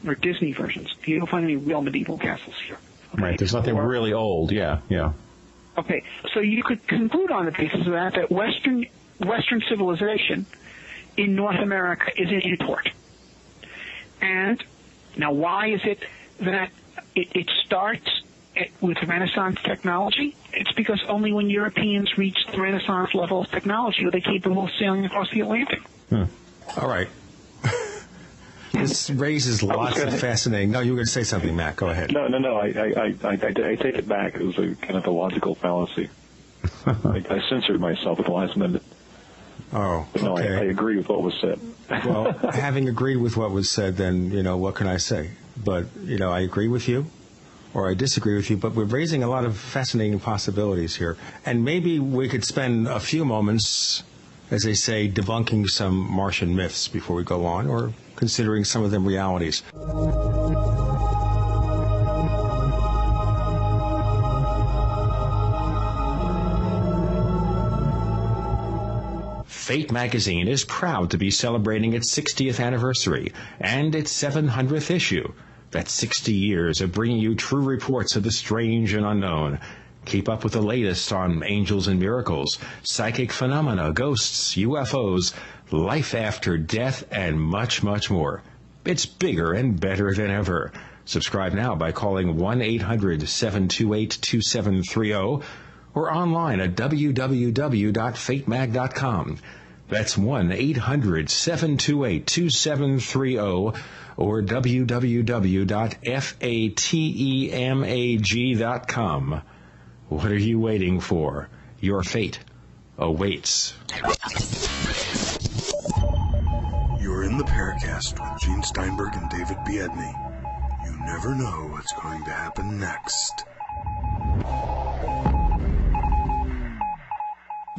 or Disney versions. You don't find any real medieval castles here. Okay? Right. There's nothing really old. Yeah. Okay. So you could conclude on the basis of that Western civilization in North America is an import. And now why is it that it starts with Renaissance technology? It's because only when Europeans reached the Renaissance level of technology were they capable of sailing across the Atlantic. All right. This raises lots of fascinating... No, you were going to say something, Matt. Go ahead. No. I take it back. It was a kind of a logical fallacy. I censored myself at the last minute. Oh, but no, okay. I agree with what was said. Well, having agreed with what was said, then, what can I say? But, I agree with you, or I disagree with you, but we're raising a lot of fascinating possibilities here. And maybe we could spend a few moments, as they say, debunking some Martian myths before we go on, or considering some of them realities. Fate magazine is proud to be celebrating its 60th anniversary and its 700th issue. That's 60 years of bringing you true reports of the strange and unknown. Keep up with the latest on angels and miracles, psychic phenomena, ghosts, UFOs, life after death, and much, much more. It's bigger and better than ever. Subscribe now by calling 1-800-728-2730 or online at www.fatemag.com. That's 1-800-728-2730 or www.fatemag.com. What are you waiting for? Your fate awaits. You're in the Paracast with Gene Steinberg and David Biedney. You never know what's going to happen next.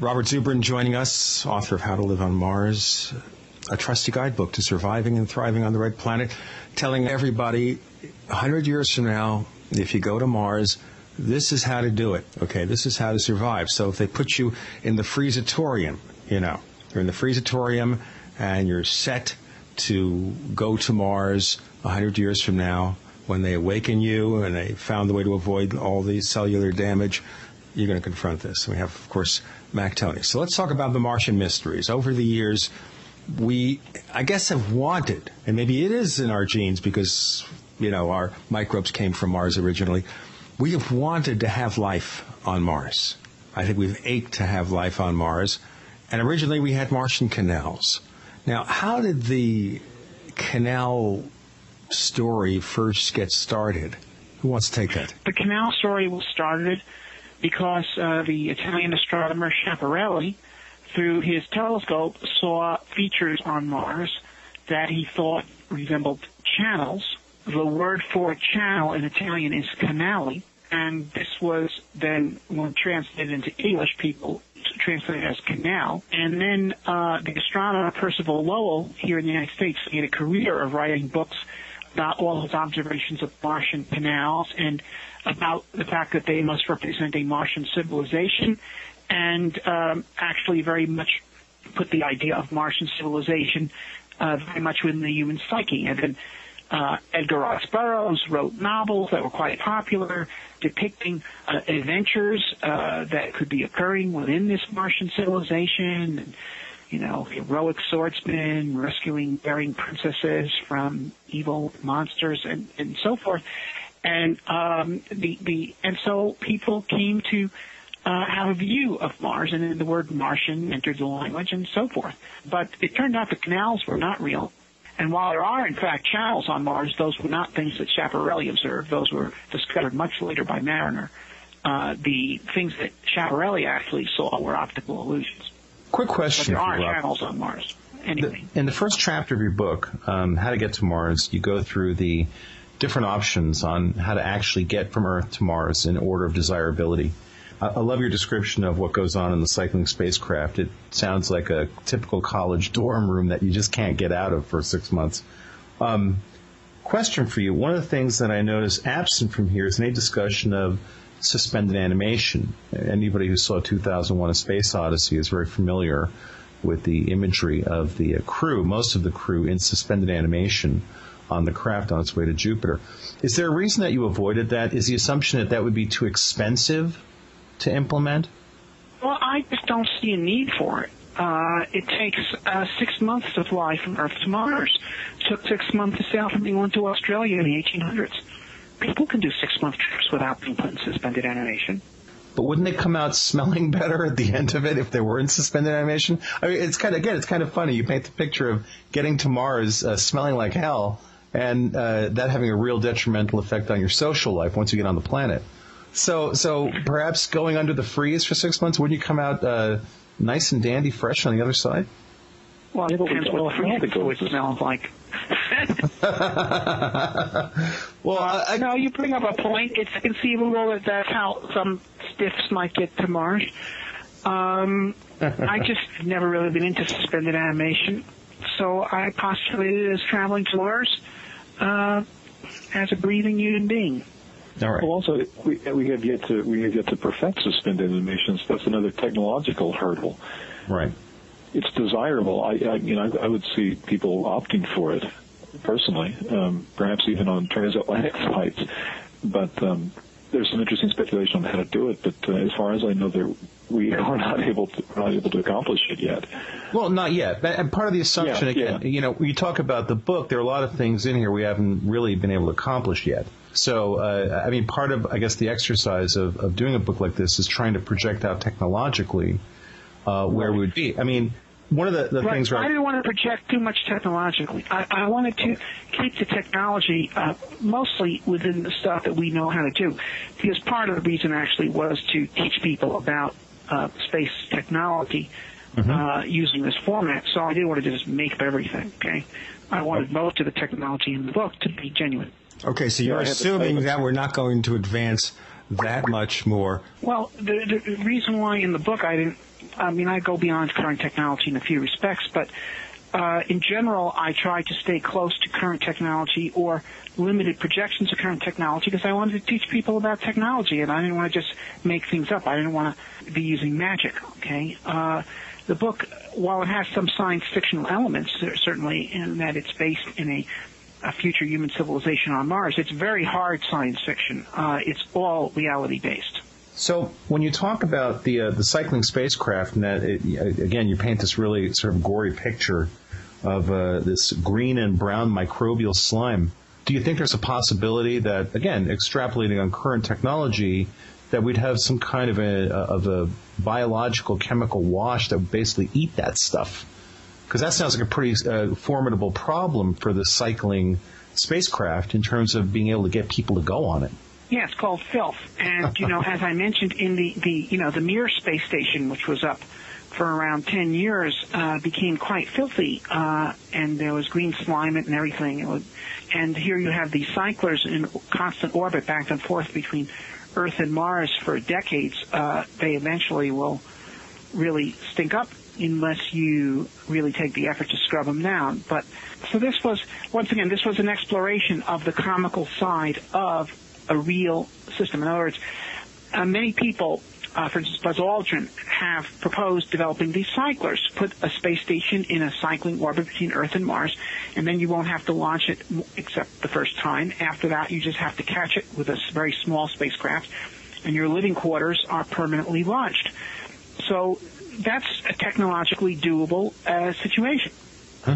Robert Zubrin joining us, author of How to Live on Mars, a trusty guidebook to surviving and thriving on the Red Planet, telling everybody 100 years from now, if you go to Mars, this is how to do it, okay? This is how to survive. So if they put you in the freezatorium, you're in the freezatorium and you're set to go to Mars 100 years from now, when they awaken you and they found the way to avoid all the cellular damage, you're going to confront this. We have, of course, Mac Tony. So let's talk about the Martian mysteries. Over the years, we, I guess, have wanted, and maybe it is in our genes because, our microbes came from Mars originally, we have wanted to have life on Mars. I think we've ached to have life on Mars. And originally we had Martian canals. Now, how did the canal story first get started? Who wants to take that? The canal story was started because the Italian astronomer Schiaparelli, through his telescope, saw features on Mars that he thought resembled channels. The word for channel in Italian is canali, and this was then, when translated into English, people translated as canal. And then the astronomer Percival Lowell here in the United States made a career of writing books about all his observations of Martian canals and about the fact that they must represent a Martian civilization, and actually very much put the idea of Martian civilization very much within the human psyche. And then Edgar Rice Burroughs wrote novels that were quite popular, depicting adventures that could be occurring within this Martian civilization, and, you know, heroic swordsmen rescuing daring princesses from evil monsters, and so forth. And and so people came to have a view of Mars, and then the word Martian entered the language and so forth. But it turned out the canals were not real. And while there are, in fact, channels on Mars, those were not things that Schiaparelli observed. Those were discovered much later by Mariner. The things that Schiaparelli actually saw were optical illusions. Quick question. But there are channels on Mars. Anyway. In the first chapter of your book, How to Get to Mars, you go through the different options on how to actually get from Earth to Mars in order of desirability. I love your description of what goes on in the cycling spacecraft. It sounds like a typical college dorm room that you just can't get out of for 6 months. Question for you. One of the things that I notice absent from here is any discussion of suspended animation. Anybody who saw 2001: A Space Odyssey is very familiar with the imagery of the crew, most of the crew in suspended animation on the craft on its way to Jupiter. Is there a reason that you avoided that? Is the assumption that that would be too expensive to implement? Well, I just don't see a need for it. It takes 6 months to fly from Earth to Mars. It took 6 months to sail from England to Australia in the 1800s. People can do 6-month trips without being put in suspended animation. But wouldn't they come out smelling better at the end of it if they were in suspended animation? I mean, it's kind of funny. You paint the picture of getting to Mars smelling like hell, and that having a real detrimental effect on your social life once you get on the planet. So perhaps going under the freeze for 6 months, wouldn't you come out nice and dandy, fresh on the other side? Well, it depends what the fluid smells like. Well, no, you bring up a point. It's conceivable that that's how some stiffs might get to Mars. I just have never really been into suspended animation, so I postulated it as traveling to Mars as a breathing human being. All right. Well, also, we have yet to perfect suspended animations. That's another technological hurdle. Right. It's desirable. I would see people opting for it personally, perhaps even on transatlantic flights. But there's some interesting speculation on how to do it. But as far as I know, we are not able to accomplish it yet. Well, not yet. And part of the assumption, you know, when you talk about the book, there are a lot of things in here we haven't really been able to accomplish yet. So, I mean, part of, I guess, the exercise of doing a book like this is trying to project out technologically where we would be. I mean, one of the things... I didn't want to project too much technologically. I wanted to keep the technology mostly within the stuff that we know how to do, because part of the reason actually was to teach people about space technology using this format. So I didn't want to just make up everything, okay? I wanted most of the technology in the book to be genuine. Okay, so you're assuming that we're not going to advance that much more. Well, the reason why in the book I go beyond current technology in a few respects, but in general, I try to stay close to current technology or limited projections of current technology because I wanted to teach people about technology, and I didn't want to just make things up. I didn't want to be using magic, okay? The book, while it has some science fictional elements, certainly, in that it's based in a future human civilization on Mars, it's very hard science fiction. It's all reality-based. So when you talk about the cycling spacecraft, and that again, you paint this really sort of gory picture of this green and brown microbial slime. Do you think there's a possibility that, again, extrapolating on current technology, that we'd have some kind of a biological chemical wash that would basically eat that stuff? Because that sounds like a pretty formidable problem for the cycling spacecraft in terms of being able to get people to go on it. Yeah, it's called filth. And, as I mentioned, in the Mir space station, which was up for around 10 years, became quite filthy, and there was green slime and everything. And here you have these cyclers in constant orbit back and forth between Earth and Mars for decades. They eventually will really stink up unless you really take the effort to scrub them down. But so this was, once again, this was an exploration of the comical side of a real system. In other words, many people, for instance, Buzz Aldrin, have proposed developing these cyclers. Put a space station in a cycling orbit between Earth and Mars, and then you won't have to launch it except the first time. After that, you just have to catch it with a very small spacecraft, and your living quarters are permanently launched. So that's a technologically doable situation.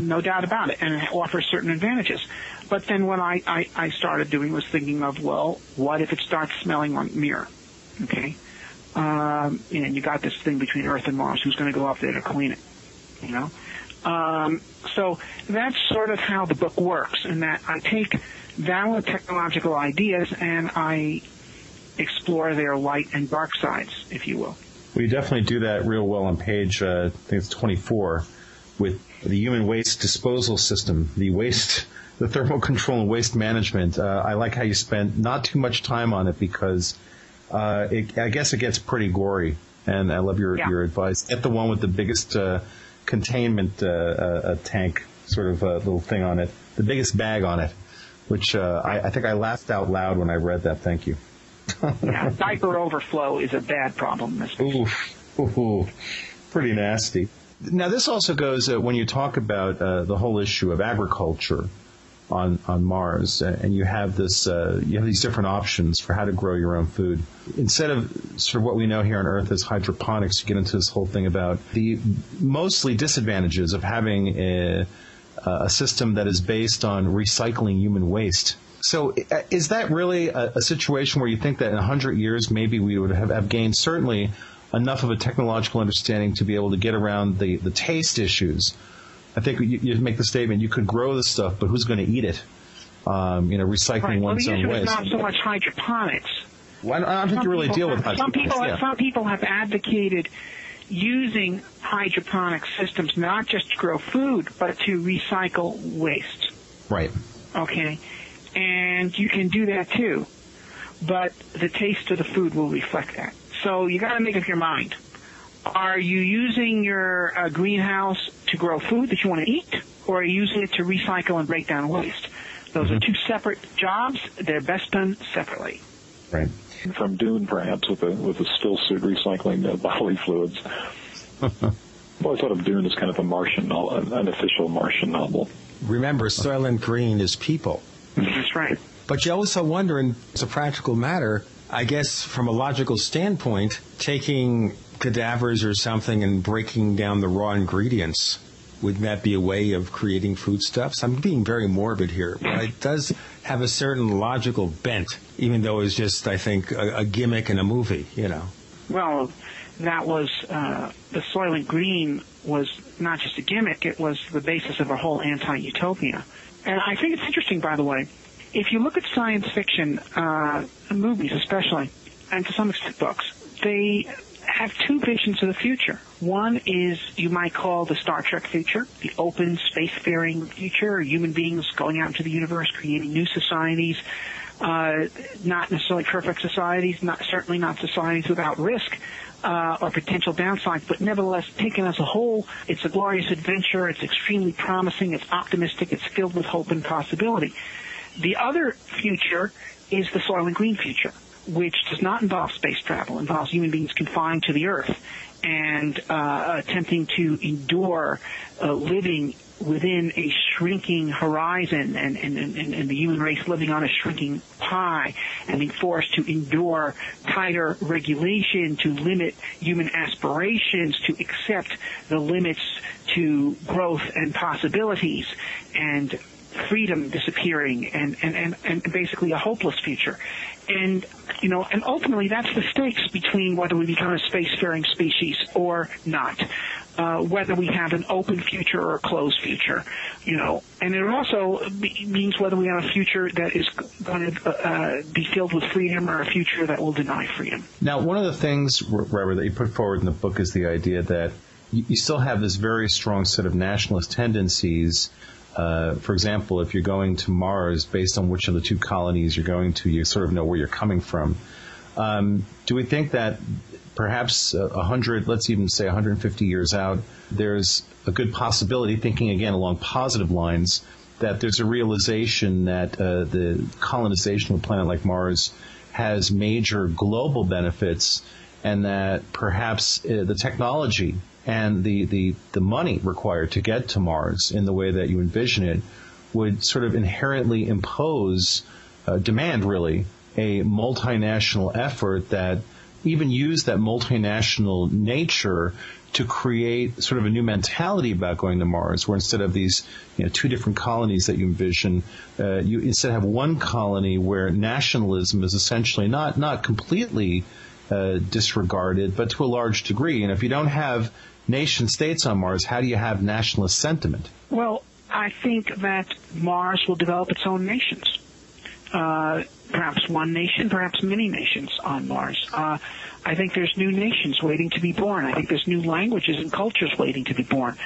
No doubt about it, and it offers certain advantages. But then what I started doing was thinking of, well, what if it starts smelling like mirror? Okay? And you got this thing between Earth and Mars. Who's going to go up there to clean it? You know? So that's sort of how the book works, in that I take valid technological ideas and I explore their light and dark sides, if you will. We definitely do that real well on page, I think it's 24, with the human waste disposal system, the thermal control and waste management. I like how you spent not too much time on it because I guess it gets pretty gory, and I love your advice. Get the one with the biggest containment tank, sort of little thing on it, the biggest bag on it, which I think I laughed out loud when I read that. Thank you. Yeah, diaper overflow is a bad problem. Ooh, pretty nasty. Now, this also goes when you talk about the whole issue of agriculture on Mars, and you have this, you have these different options for how to grow your own food. Instead of sort of what we know here on Earth as hydroponics, you get into this whole thing about the mostly disadvantages of having a system that is based on recycling human waste. So is that really a situation where you think that in 100 years maybe we would have gained certainly enough of a technological understanding to be able to get around the taste issues? I think you make the statement, you could grow the stuff, but who's going to eat it? Recycling one's own waste. The issue is not so much hydroponics. Well, I don't think you really deal with hydroponics. Some people have advocated using hydroponic systems not just to grow food, but to recycle waste. Right. Okay. And you can do that too, but the taste of the food will reflect that. So you got to make up your mind. Are you using your greenhouse to grow food that you want to eat, or are you using it to recycle and break down waste? Those are two separate jobs. They're best done separately. Right. From Dune, perhaps, with a still suit recycling bodily fluids. Well, I thought of Dune as kind of a Martian novel, an official Martian novel. Remember, Soylent Green is people. That's right. But you also wonder, and it's a practical matter, I guess from a logical standpoint, taking cadavers or something and breaking down the raw ingredients, wouldn't that be a way of creating foodstuffs? I'm being very morbid here, but it does have a certain logical bent, even though it's just, I think, a gimmick in a movie, you know. Well, that was, the Soylent Green was not just a gimmick, it was the basis of a whole anti-utopia. And I think it's interesting, by the way, if you look at science fiction movies especially, and to some extent books, they have two visions of the future. One is you might call the Star Trek future, the open, spacefaring future, human beings going out into the universe, creating new societies, not necessarily perfect societies, certainly not societies without risk or potential downsides, but nevertheless, taken as a whole, it's a glorious adventure, it's extremely promising, it's optimistic, it's filled with hope and possibility. The other future is the Soylent Green future, which does not involve space travel, involves human beings confined to the Earth and attempting to endure living within a shrinking horizon and the human race living on a shrinking pie and being forced to endure tighter regulation to limit human aspirations, to accept the limits to growth and possibilities and freedom disappearing and basically a hopeless future. And, you know, and ultimately that's the stakes between whether we become a spacefaring species or not, whether we have an open future or a closed future, you know. And it also means whether we have a future that is going to be filled with freedom or a future that will deny freedom. Now, one of the things, Robert, that you put forward in the book is the idea that you still have this very strong set of nationalist tendencies. For example, if you're going to Mars, based on which of the two colonies you're going to, you sort of know where you're coming from. Do we think that perhaps 100, let's even say 150 years out, there's a good possibility, thinking again along positive lines, that there's a realization that the colonization of a planet like Mars has major global benefits, and that perhaps the technology and the money required to get to Mars in the way that you envision it would sort of inherently impose, demand really, a multinational effort that even use that multinational nature to create sort of a new mentality about going to Mars, where instead of these two different colonies that you envision, you instead have one colony where nationalism is essentially not completely disregarded, but to a large degree. And if you don't have nation states on Mars, how do you have nationalist sentiment? Well, I think that Mars will develop its own nations. Perhaps one nation, perhaps many nations on Mars. I think there's new nations waiting to be born. I think there's new languages and cultures waiting to be born.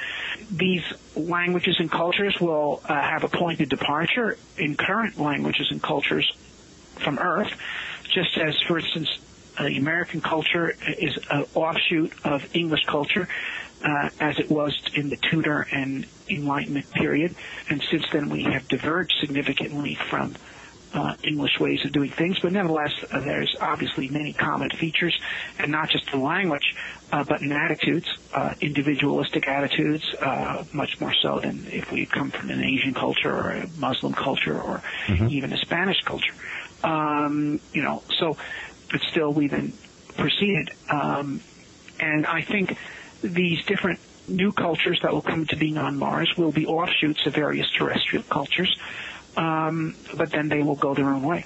These languages and cultures will have a point of departure in current languages and cultures from Earth, just as, for instance, the American culture is an offshoot of English culture, as it was in the Tudor and Enlightenment period. And since then, we have diverged significantly from English ways of doing things, but nevertheless, there's obviously many common features, and not just in language, but in attitudes, individualistic attitudes, much more so than if we had come from an Asian culture or a Muslim culture or even a Spanish culture. But still we then proceeded. And I think these different new cultures that will come into being on Mars will be offshoots of various terrestrial cultures. But then they will go their own way.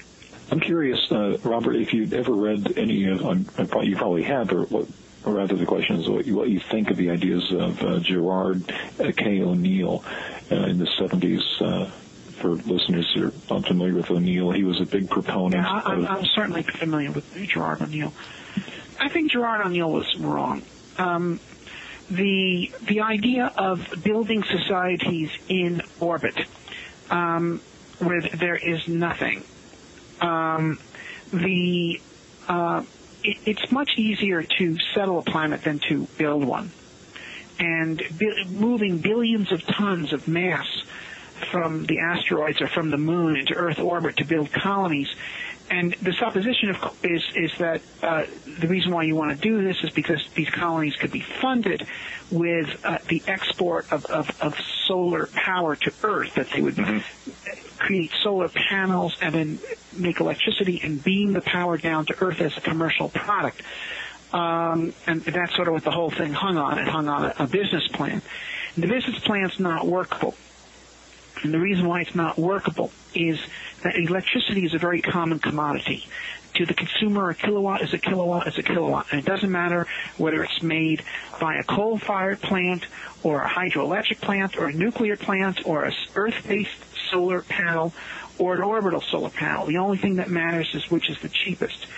I'm curious, Robert, if you'd ever read any you probably have, or rather the question is what you think of the ideas of Gerard K. O'Neill in the 70s. For listeners who are unfamiliar with O'Neill, he was a big proponent. Yeah, I'm certainly familiar with Gerard O'Neill. I think Gerard O'Neill was wrong. The idea of building societies in orbit, where there is nothing. It's much easier to settle a planet than to build one. And moving billions of tons of mass from the asteroids or from the moon into Earth orbit to build colonies. And the supposition is that the reason why you want to do this is because these colonies could be funded with the export of solar power to Earth, that they would create solar panels and then make electricity and beam the power down to Earth as a commercial product. And that's sort of what the whole thing hung on. It hung on a business plan. And the business plan's not workable. And the reason why it's not workable is that electricity is a very common commodity. To the consumer, a kilowatt is a kilowatt is a kilowatt. And it doesn't matter whether it's made by a coal-fired plant or a hydroelectric plant or a nuclear plant or a Earth-based solar panel or an orbital solar panel. The only thing that matters is which is the cheapest.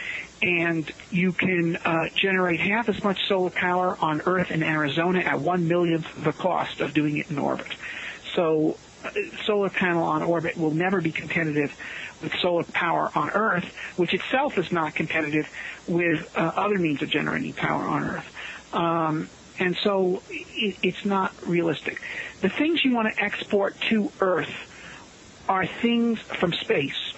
And you can generate half as much solar power on Earth in Arizona at 1/1,000,000th the cost of doing it in orbit. So solar panel on orbit will never be competitive with solar power on Earth, which itself is not competitive with other means of generating power on Earth. And so it's not realistic. The things you want to export to Earth are things from space,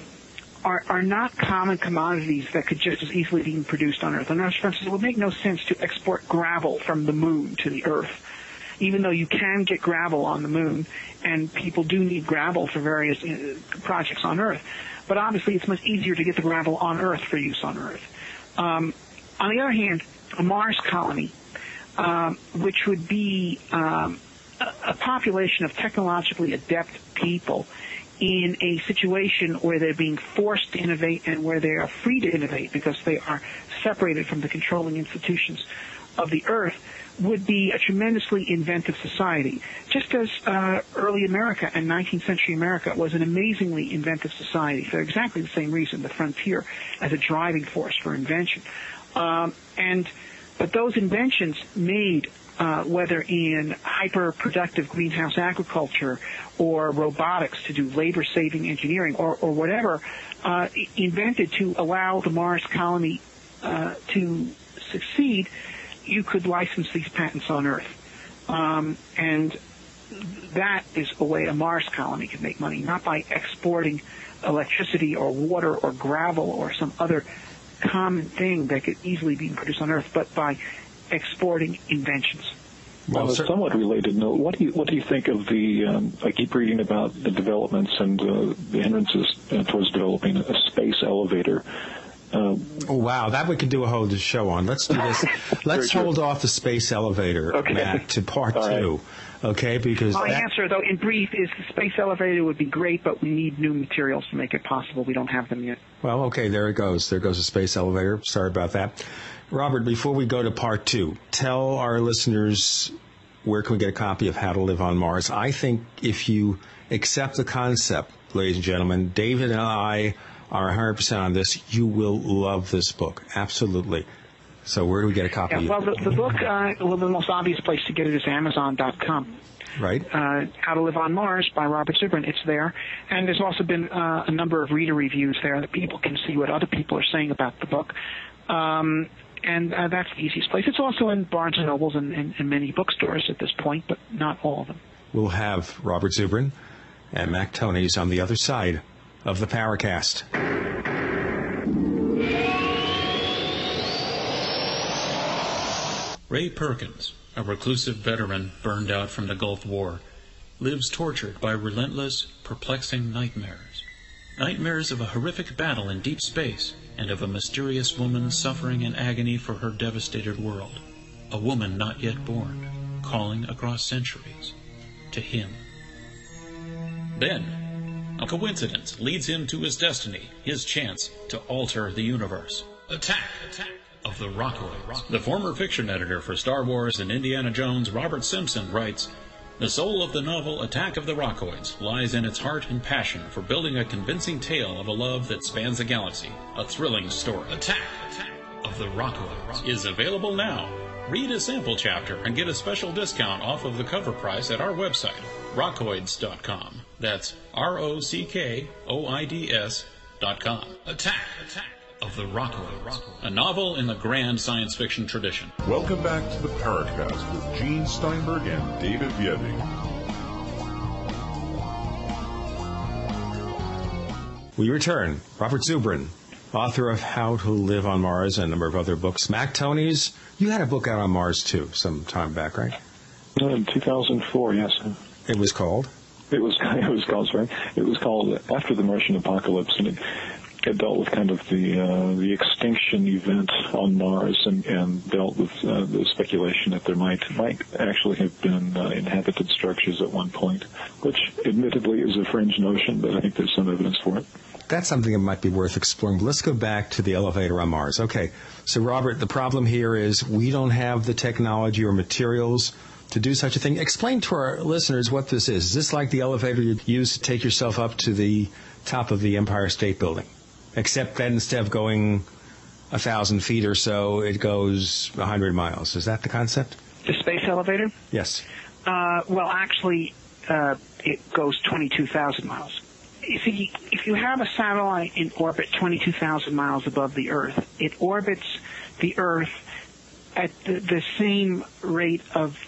are not common commodities that could just as easily be produced on Earth. And for instance, it would make no sense to export gravel from the moon to the Earth, even though you can get gravel on the moon, and people do need gravel for various projects on Earth. But obviously it's much easier to get the gravel on Earth for use on Earth. On the other hand, a Mars colony, which would be a population of technologically adept people in a situation where they're being forced to innovate and where they are free to innovate because they are separated from the controlling institutions of the Earth, would be a tremendously inventive society. Just as early America and 19th century America was an amazingly inventive society for exactly the same reason, the frontier as a driving force for invention. But those inventions made, whether in hyper-productive greenhouse agriculture or robotics to do labor-saving engineering or whatever, invented to allow the Mars colony to succeed, you could license these patents on Earth. And that is a way a Mars colony can make money, not by exporting electricity or water or gravel or some other common thing that could easily be produced on Earth, but by exporting inventions. Well, it's somewhat related. No, what do you think of the? I keep reading about the developments and the hindrances towards developing a space elevator. Oh, wow, that we could do a whole show on. Let's do this. Let's hold off the space elevator, Matt, to part two. Okay, because my answer, though, in brief, is the space elevator would be great, but we need new materials to make it possible. We don't have them yet. Well, okay, there it goes. There goes the space elevator. Sorry about that. Robert, before we go to part two, tell our listeners where can we get a copy of How to Live on Mars. I think if you accept the concept, ladies and gentlemen, David and I are 100% on this. You will love this book. Absolutely. So where do we get a copy? Well, the book, well, the most obvious place to get it is Amazon.com. Right. How to Live on Mars by Robert Zubrin. It's there. And there's also been a number of reader reviews there that people can see what other people are saying about the book. And that's the easiest place. It's also in Barnes & Nobles and many bookstores at this point, but not all of them. We'll have Robert Zubrin and Mac Tonys on the other side of the Paracast. Ray Perkins, a reclusive veteran burned out from the Gulf War, lives tortured by relentless, perplexing nightmares. Nightmares of a horrific battle in deep space and of a mysterious woman suffering in agony for her devastated world. A woman not yet born, calling across centuries to him. Then, a coincidence leads him to his destiny, his chance to alter the universe. Attack of the Rockoids. The former fiction editor for Star Wars and Indiana Jones, Robert Simpson, writes, "The soul of the novel Attack of the Rockoids lies in its heart and passion for building a convincing tale of a love that spans a galaxy, a thrilling story. Attack of the Rockoids is available now. Read a sample chapter and get a special discount off of the cover price at our website, rockoids.com. That's ROCKOIDS.com. Attack of the Rockoids, a novel in the grand science fiction tradition." Welcome back to the Paracast with Gene Steinberg and David Biedny. We return. Robert Zubrin, author of How to Live on Mars and a number of other books. Mac Tonys, you had a book out on Mars, too, some time back, right? In 2004, yes. It was called? It was called After the Martian Apocalypse, and it dealt with kind of the extinction event on Mars and dealt with the speculation that there might actually have been inhabited structures at one point, which admittedly is a fringe notion, but I think there's some evidence for it. That's something that might be worth exploring. But let's go back to the elevator on Mars. Okay, so Robert, the problem here is we don't have the technology or materials to do such a thing. Explain to our listeners what this is. Is this like the elevator you use to take yourself up to the top of the Empire State Building? Except that instead of going 1,000 feet or so, it goes 100 miles. Is that the concept? The space elevator? Yes. Well, actually, it goes 22,000 miles. You see, if you have a satellite in orbit 22,000 miles above the Earth, it orbits the Earth at the same rate of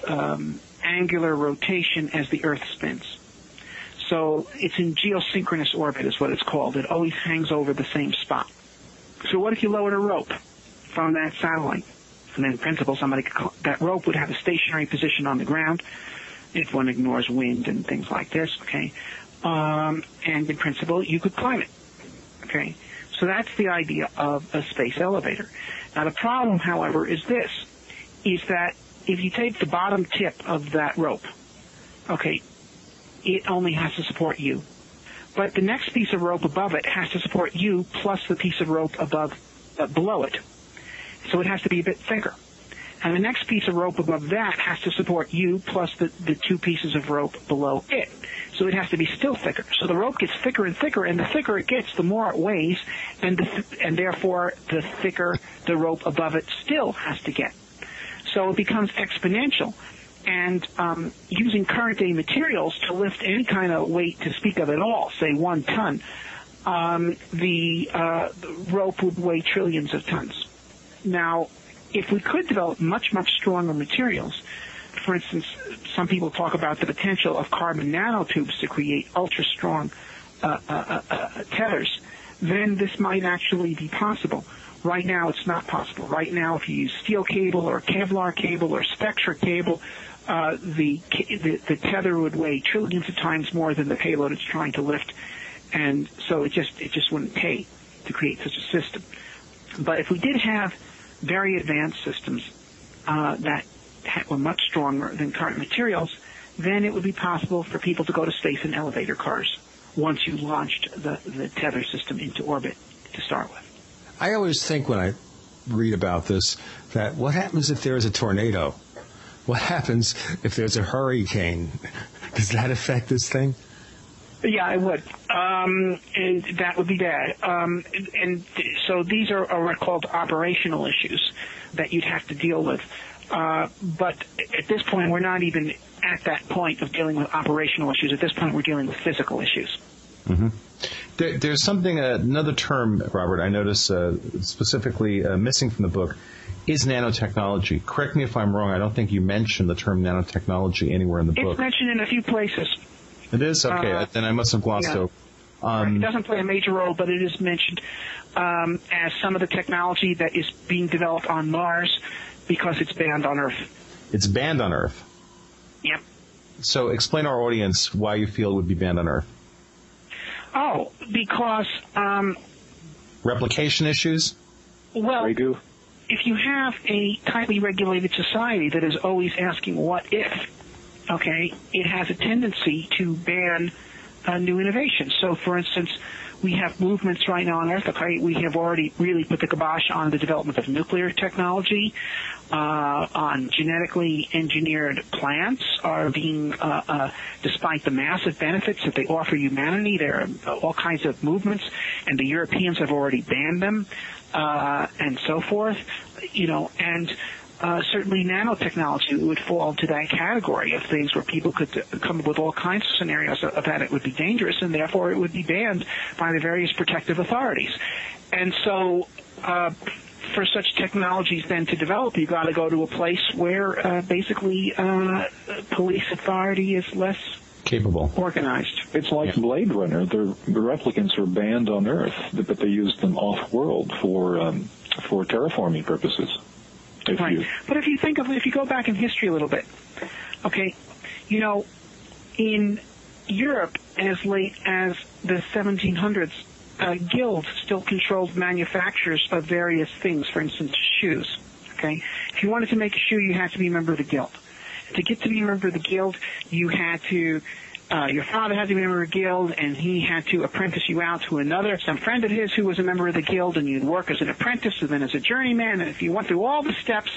angular rotation as the Earth spins. So it's in geosynchronous orbit is what it's called. It always hangs over the same spot. So what if you lowered a rope from that satellite? And in principle, that rope would have a stationary position on the ground if one ignores wind and things like this, okay? And in principle, you could climb it, okay? So that's the idea of a space elevator. Now, the problem, however, is that if you take the bottom tip of that rope, okay, it only has to support you. But the next piece of rope above it has to support you plus the piece of rope below it. So it has to be a bit thicker. And the next piece of rope above that has to support you plus the two pieces of rope below it. So it has to be still thicker. So the rope gets thicker and thicker, and the thicker it gets, the more it weighs, and therefore the thicker the rope above it still has to get. So it becomes exponential. And using current-day materials to lift any kind of weight to speak of at all, say 1 ton, the rope would weigh trillions of tons. Now, if we could develop much, much stronger materials, for instance, some people talk about the potential of carbon nanotubes to create ultra-strong tethers, then this might actually be possible. Right now, it's not possible. Right now, if you use steel cable or Kevlar cable or Spectra cable, the tether would weigh trillions of times more than the payload it's trying to lift, and so it just wouldn't pay to create such a system. But if we did have very advanced systems that were much stronger than current materials, then it would be possible for people to go to space in elevator cars once you launched the tether system into orbit to start with. I always think when I read about this that what happens if there is a tornado? What happens if there's a hurricane? Does that affect this thing? Yeah, it would. And that would be bad. And so these are what are called operational issues that you'd have to deal with. But at this point, we're not even at that point of dealing with operational issues. At this point, we're dealing with physical issues. Mm-hmm. There's something, another term, Robert, I notice specifically missing from the book, is nanotechnology. Correct me if I'm wrong. I don't think you mentioned the term nanotechnology anywhere in the book. It's mentioned in a few places. It is? Okay, then I must have glossed over. It doesn't play a major role, but it is mentioned as some of the technology that is being developed on Mars because it's banned on Earth. It's banned on Earth? Yep. So explain to our audience why you feel it would be banned on Earth. Oh, because... replication issues? Well, if you have a tightly regulated society that is always asking what if, okay, it has a tendency to ban new innovations. So, for instance, we have movements right now on Earth, okay, we have already really put the kibosh on the development of nuclear technology, on genetically engineered plants are being, despite the massive benefits that they offer humanity, there are all kinds of movements, and the Europeans have already banned them, and so forth, and certainly nanotechnology would fall into that category of things where people could come up with all kinds of scenarios of that it would be dangerous, and therefore it would be banned by the various protective authorities. And so for such technologies then to develop, you've got to go to a place where basically police authority is less capable, organized. It's like Blade Runner. The replicants are banned on Earth, but they use them off-world for terraforming purposes. Right. But if you go back in history a little bit, okay, in Europe as late as the 1700s, guilds still controlled manufacturers of various things, for instance, shoes, okay? If you wanted to make a shoe, you had to be a member of the guild. To get to be a member of the guild, you had to... your father had to be a member of the guild, and he had to apprentice you out to some friend of his who was a member of the guild, and you'd work as an apprentice and then as a journeyman. And if you went through all the steps,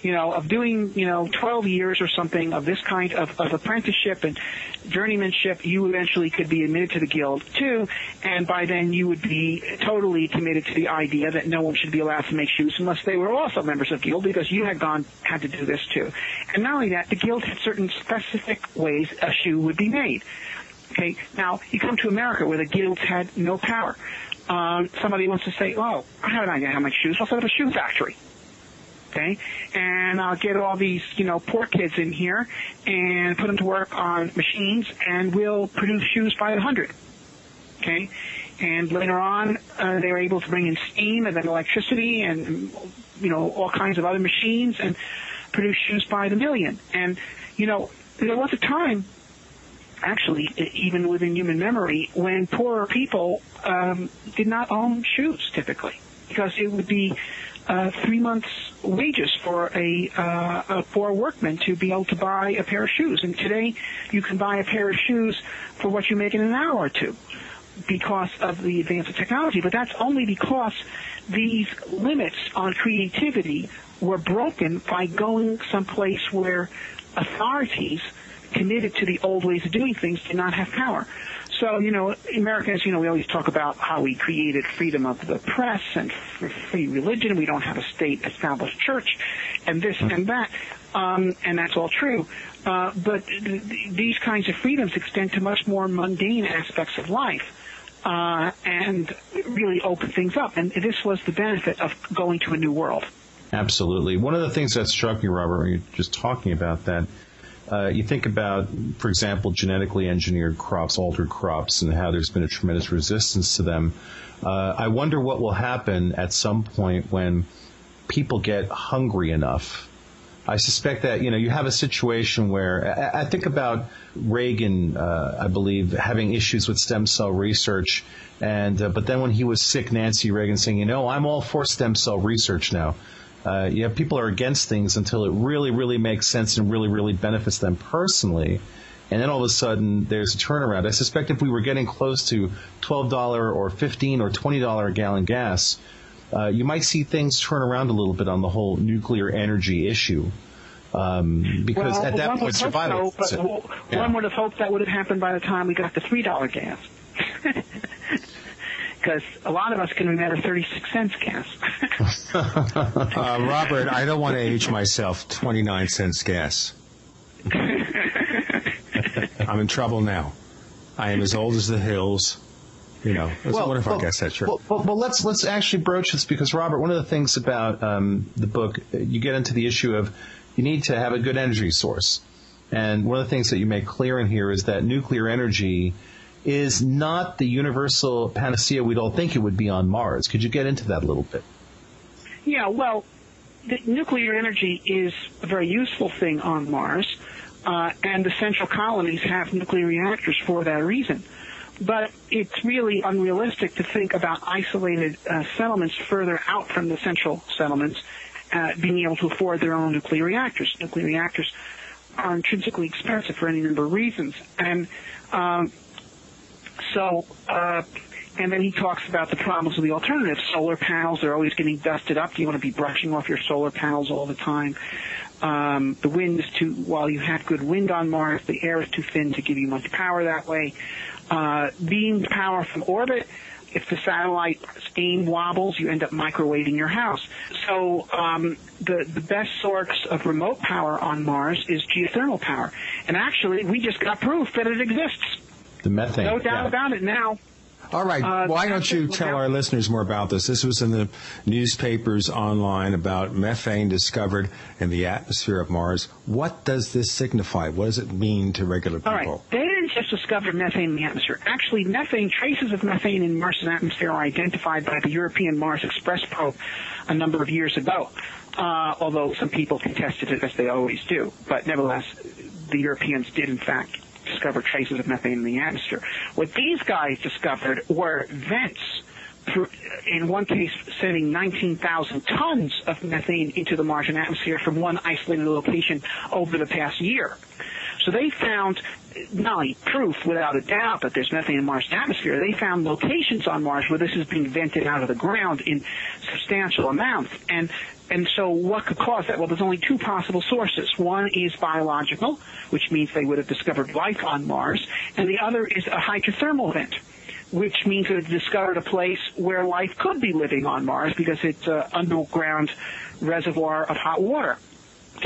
of doing, 12 years or something of this kind of apprenticeship and journeymanship, you eventually could be admitted to the guild too. And by then you would be totally committed to the idea that no one should be allowed to make shoes unless they were also members of the guild, because you had to do this too. And not only that, the guild had certain specific ways a shoe would be made. Okay, now you come to America where the guilds had no power. Somebody wants to say, "Oh, I have an idea how to make shoes. I'll set up a shoe factory." Okay, and I'll get all these, poor kids in here and put them to work on machines, and we'll produce shoes by the 100. Okay, and later on, they were able to bring in steam and then electricity and, all kinds of other machines and produce shoes by the million. And, there was a time, actually, even within human memory, when poorer people did not own shoes typically, because it would be 3 months' wages for a poor workman to be able to buy a pair of shoes. And today, you can buy a pair of shoes for what you make in an hour or two because of the advance of technology. But that's only because these limits on creativity were broken by going someplace where authorities committed to the old ways of doing things did not have power. So, Americans, we always talk about how we created freedom of the press and free religion. We don't have a state-established church and this and that, and that's all true. But these kinds of freedoms extend to much more mundane aspects of life and really open things up. And this was the benefit of going to a new world. Absolutely. One of the things that struck me, Robert, when you're just talking about that, you think about, for example, genetically engineered crops, altered crops, and how there's been a tremendous resistance to them. I wonder what will happen at some point when people get hungry enough. I suspect that, you have a situation where I think about Reagan, I believe, having issues with stem cell research. But then when he was sick, Nancy Reagan saying, I'm all for stem cell research now. People are against things until it really, really makes sense and really, really benefits them personally. And then all of a sudden, there's a turnaround. I suspect if we were getting close to $12 or $15 or $20 a gallon gas, you might see things turn around a little bit on the whole nuclear energy issue. Because at that point, survival. One would have hoped that would have happened by the time we got to $3 gas. Because a lot of us can remember 36 cents gas. Robert, I don't want to age myself. 29 cents gas. I'm in trouble now. I am as old as the hills. What if I guess that's true? Well, let's actually broach this, because, Robert, one of the things about the book, you get into the issue of you need to have a good energy source. And one of the things that you make clear in here is that nuclear energy is not the universal panacea we'd all think it would be on Mars. Could you get into that a little bit? Yeah, well, the nuclear energy is a very useful thing on Mars, and the central colonies have nuclear reactors for that reason. But it's really unrealistic to think about isolated settlements further out from the central settlements being able to afford their own nuclear reactors. Nuclear reactors are intrinsically expensive for any number of reasons. And and then he talks about the problems of the alternatives. Solar panels are always getting dusted up. You want to be brushing off your solar panels all the time. The wind is while you have good wind on Mars, the air is too thin to give you much power that way. Beamed power from orbit, if the satellite aim wobbles, you end up microwaving your house. So the best source of remote power on Mars is geothermal power. And actually, we just got proof that it exists. The methane. No doubt about it now. All right. Why don't you tell our listeners more about this? This was in the newspapers online about methane discovered in the atmosphere of Mars. What does this signify? What does it mean to regular people? All right. They didn't just discover methane in the atmosphere. Actually, traces of methane in Mars's atmosphere are identified by the European Mars Express probe a number of years ago, although some people contested it, as they always do. But nevertheless, the Europeans did, in fact, discover traces of methane in the atmosphere. What these guys discovered were vents, in one case sending 19,000 tons of methane into the Martian atmosphere from one isolated location over the past year. So they found not only proof without a doubt that there's methane in Martian atmosphere, they found locations on Mars where this is being vented out of the ground in substantial amounts. And so what could cause that? Well, there's only two possible sources. One is biological, which means they would have discovered life on Mars, and the other is a hydrothermal vent, which means they've discovered a place where life could be living on Mars because it's an underground reservoir of hot water,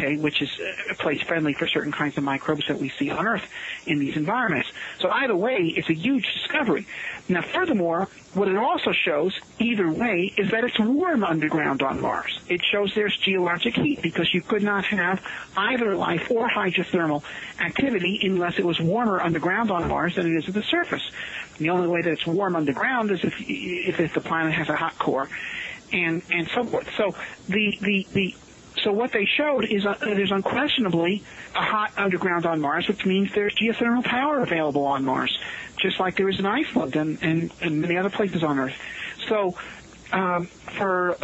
which is a place friendly for certain kinds of microbes that we see on Earth in these environments. So either way, it's a huge discovery. Now, furthermore, what it also shows, either way, is that it's warm underground on Mars. It shows there's geologic heat because you could not have either life or hydrothermal activity unless it was warmer underground on Mars than it is at the surface. The only way that it's warm underground is if the planet has a hot core and so forth. So So what they showed is there's unquestionably a hot underground on Mars, which means there's geothermal power available on Mars, just like there is in Iceland and many other places on Earth. So for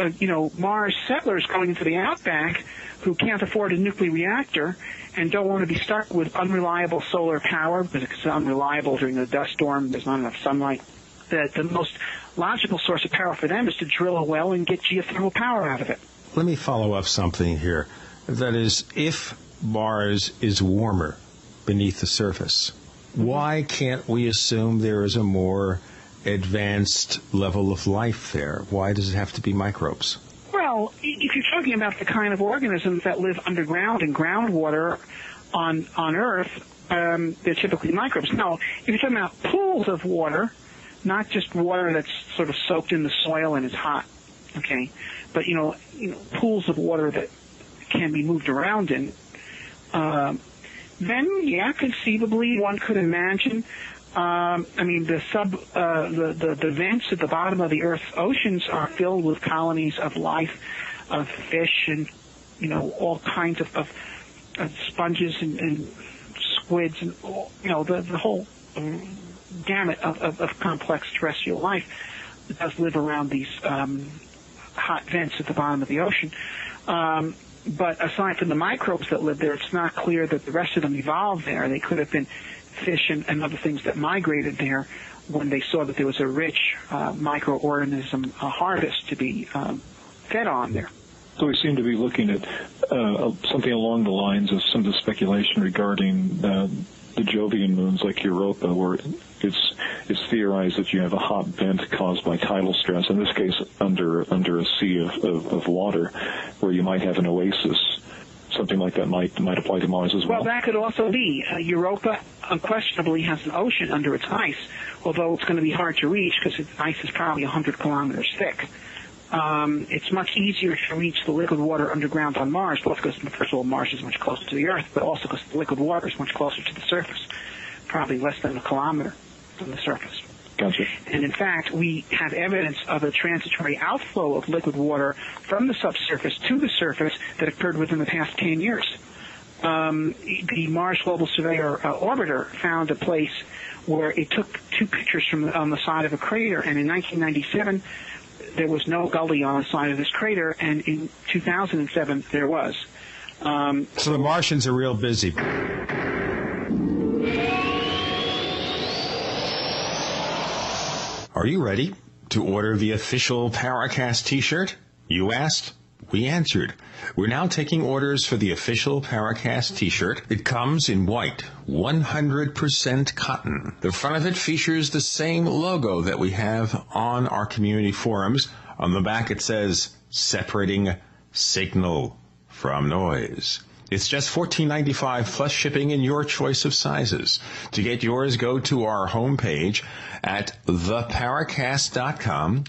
Mars settlers going into the outback who can't afford a nuclear reactor and don't want to be stuck with unreliable solar power because it's unreliable during the dust storm, there's not enough sunlight, the most logical source of power for them is to drill a well and get geothermal power out of it. Let me follow up something here. That is, if Mars is warmer beneath the surface, why can't we assume there is a more advanced level of life there? Why does it have to be microbes? Well, if you're talking about the kind of organisms that live underground in groundwater on Earth, they're typically microbes. Now, if you're talking about pools of water, not just water that's sort of soaked in the soil and is hot, Okay, but pools of water that can be moved around in. Then, yeah, conceivably, one could imagine. The vents at the bottom of the Earth's oceans are filled with colonies of life, of fish, and all kinds of sponges and squids, and the whole gamut of complex terrestrial life that does live around these hot vents at the bottom of the ocean. But aside from the microbes that live there, it's not clear that the rest of them evolved there. They could have been fish and other things that migrated there when they saw that there was a rich microorganism harvest to be fed on there. So we seem to be looking at something along the lines of some of the speculation regarding the Jovian moons like Europa, where it's theorized that you have a hot vent caused by tidal stress, in this case under a sea of water, where you might have an oasis. Something like that might apply to Mars as well. Well, that could also be. Europa unquestionably has an ocean under its ice, although it's going to be hard to reach because its ice is probably 100 kilometers thick. It's much easier to reach the liquid water underground on Mars, both because, first of all, Mars is much closer to the Earth, but also because the liquid water is much closer to the surface, probably less than a kilometer from the surface. Gotcha. And in fact, we have evidence of a transitory outflow of liquid water from the subsurface to the surface that occurred within the past 10 years. The Mars Global Surveyor orbiter found a place where it took two pictures on the side of a crater, and in 1997, there was no gully on the side of this crater, and in 2007, there was. So the Martians are real busy. Are you ready to order the official Paracast t-shirt? You asked, we answered. We're now taking orders for the official Paracast t-shirt. It comes in white, 100% cotton. The front of it features the same logo that we have on our community forums. On the back it says, separating signal from noise. It's just $14.95 plus shipping in your choice of sizes. To get yours, go to our homepage at theparacast.com.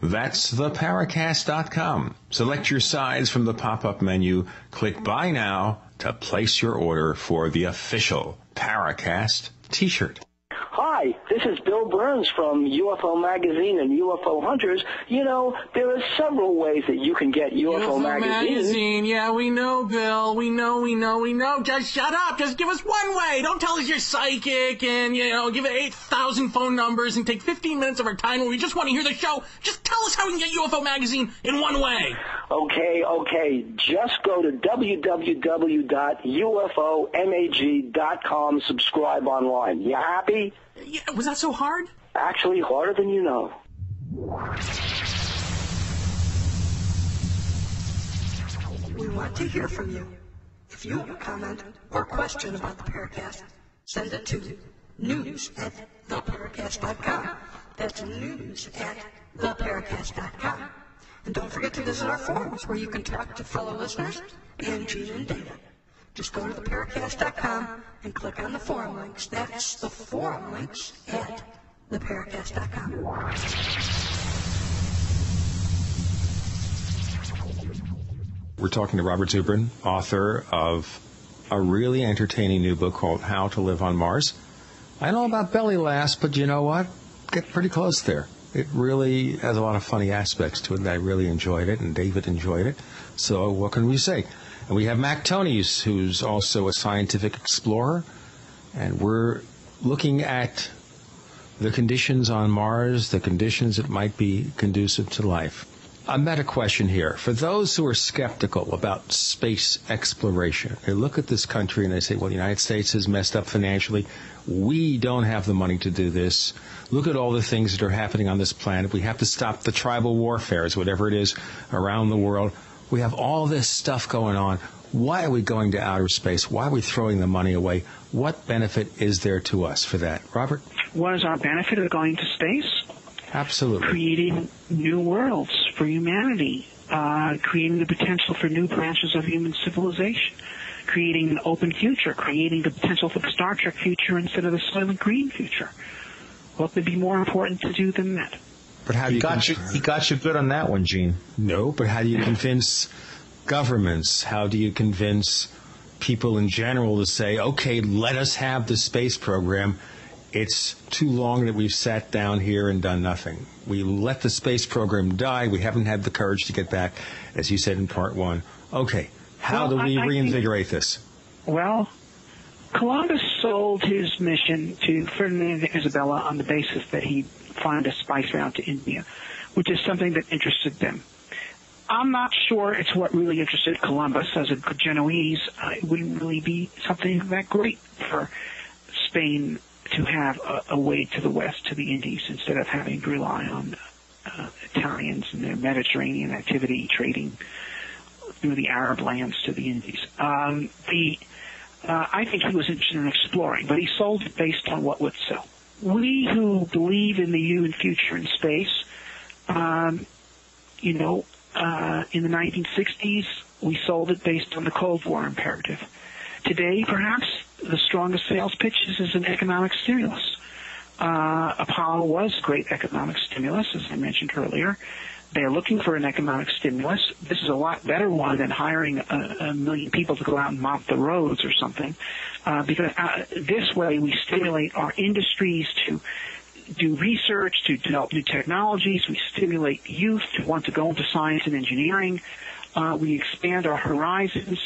That's theparacast.com. Select your size from the pop-up menu. Click Buy Now to place your order for the official Paracast t-shirt. Hi, this is Bill Burns from UFO Magazine and UFO Hunters. There are several ways that you can get UFO Magazine. Yeah, we know, Bill. We know. Just shut up. Just give us one way. Don't tell us you're psychic and, give it 8,000 phone numbers and take 15 minutes of our time when we just want to hear the show. Just tell us how we can get UFO Magazine in one way. Okay. Just go to www.ufomag.com, subscribe online. You happy? Yeah, was that so hard? Actually, harder than you know. We want to hear from you. If you have a comment or question about the Paracast, send it to news@theparacast.com. That's news@theparacast.com. And don't forget to visit our forums where you can talk to fellow listeners and Gene and David. Just go to theparacast.com and click on the forum links. That's the forum links at theparacast.com. We're talking to Robert Zubrin, author of a really entertaining new book called How to Live on Mars. I know about belly laughs, but you know what? Get pretty close there. It really has a lot of funny aspects to it, and I really enjoyed it, and David enjoyed it. So what can we say? And we have Mac Tonys, who's also a scientific explorer, and we're looking at the conditions on Mars, the conditions that might be conducive to life. A meta question here. For those who are skeptical about space exploration, they look at this country and they say, well, the United States is messed up financially. We don't have the money to do this. Look at all the things that are happening on this planet. We have to stop the tribal warfares, whatever it is, around the world. We have all this stuff going on. Why are we going to outer space? Why are we throwing the money away? What benefit is there to us for that? Robert? What is our benefit of going to space? Absolutely. Creating new worlds for humanity, creating the potential for new branches of human civilization, creating an open future, creating the potential for the Star Trek future instead of the Soylent Green future. What could be more important to do than that? But how do he got you good on that one, Gene. No, but how do you convince governments? How do you convince people in general to say, okay, let us have the space program? It's too long that we've sat down here and done nothing. We let the space program die. We haven't had the courage to get back, as you said in part one. Okay, how do we reinvigorate this? Well, Columbus sold his mission to Ferdinand and Isabella on the basis that he'd find a spice route to India, which is something that interested them. I'm not sure it's what really interested Columbus. As a Genoese, it wouldn't really be something that great for Spain to have a way to the west, to the Indies, instead of having to rely on Italians and their Mediterranean activity trading through the Arab lands to the Indies. I think he was interested in exploring, but he sold it based on what would sell. We who believe in the human future in space, in the 1960s, we sold it based on the Cold War imperative. Today, perhaps, the strongest sales pitch is an economic stimulus. Apollo was a great economic stimulus, as I mentioned earlier. They're looking for an economic stimulus. This is a lot better one than hiring a million people to go out and mop the roads or something, because this way we stimulate our industries to do research, to develop new technologies. We stimulate youth to want to go into science and engineering. We expand our horizons.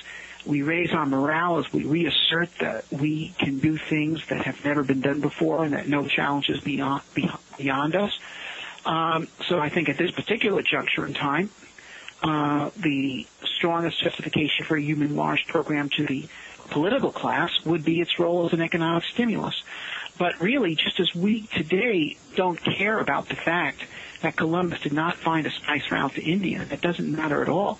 We raise our morale as we reassert that we can do things that have never been done before and that no challenge is beyond us. So I think at this particular juncture in time, the strongest justification for a human Mars program to the political class would be its role as an economic stimulus. But really, just as we today don't care about the fact that Columbus did not find a spice route to India, that doesn't matter at all.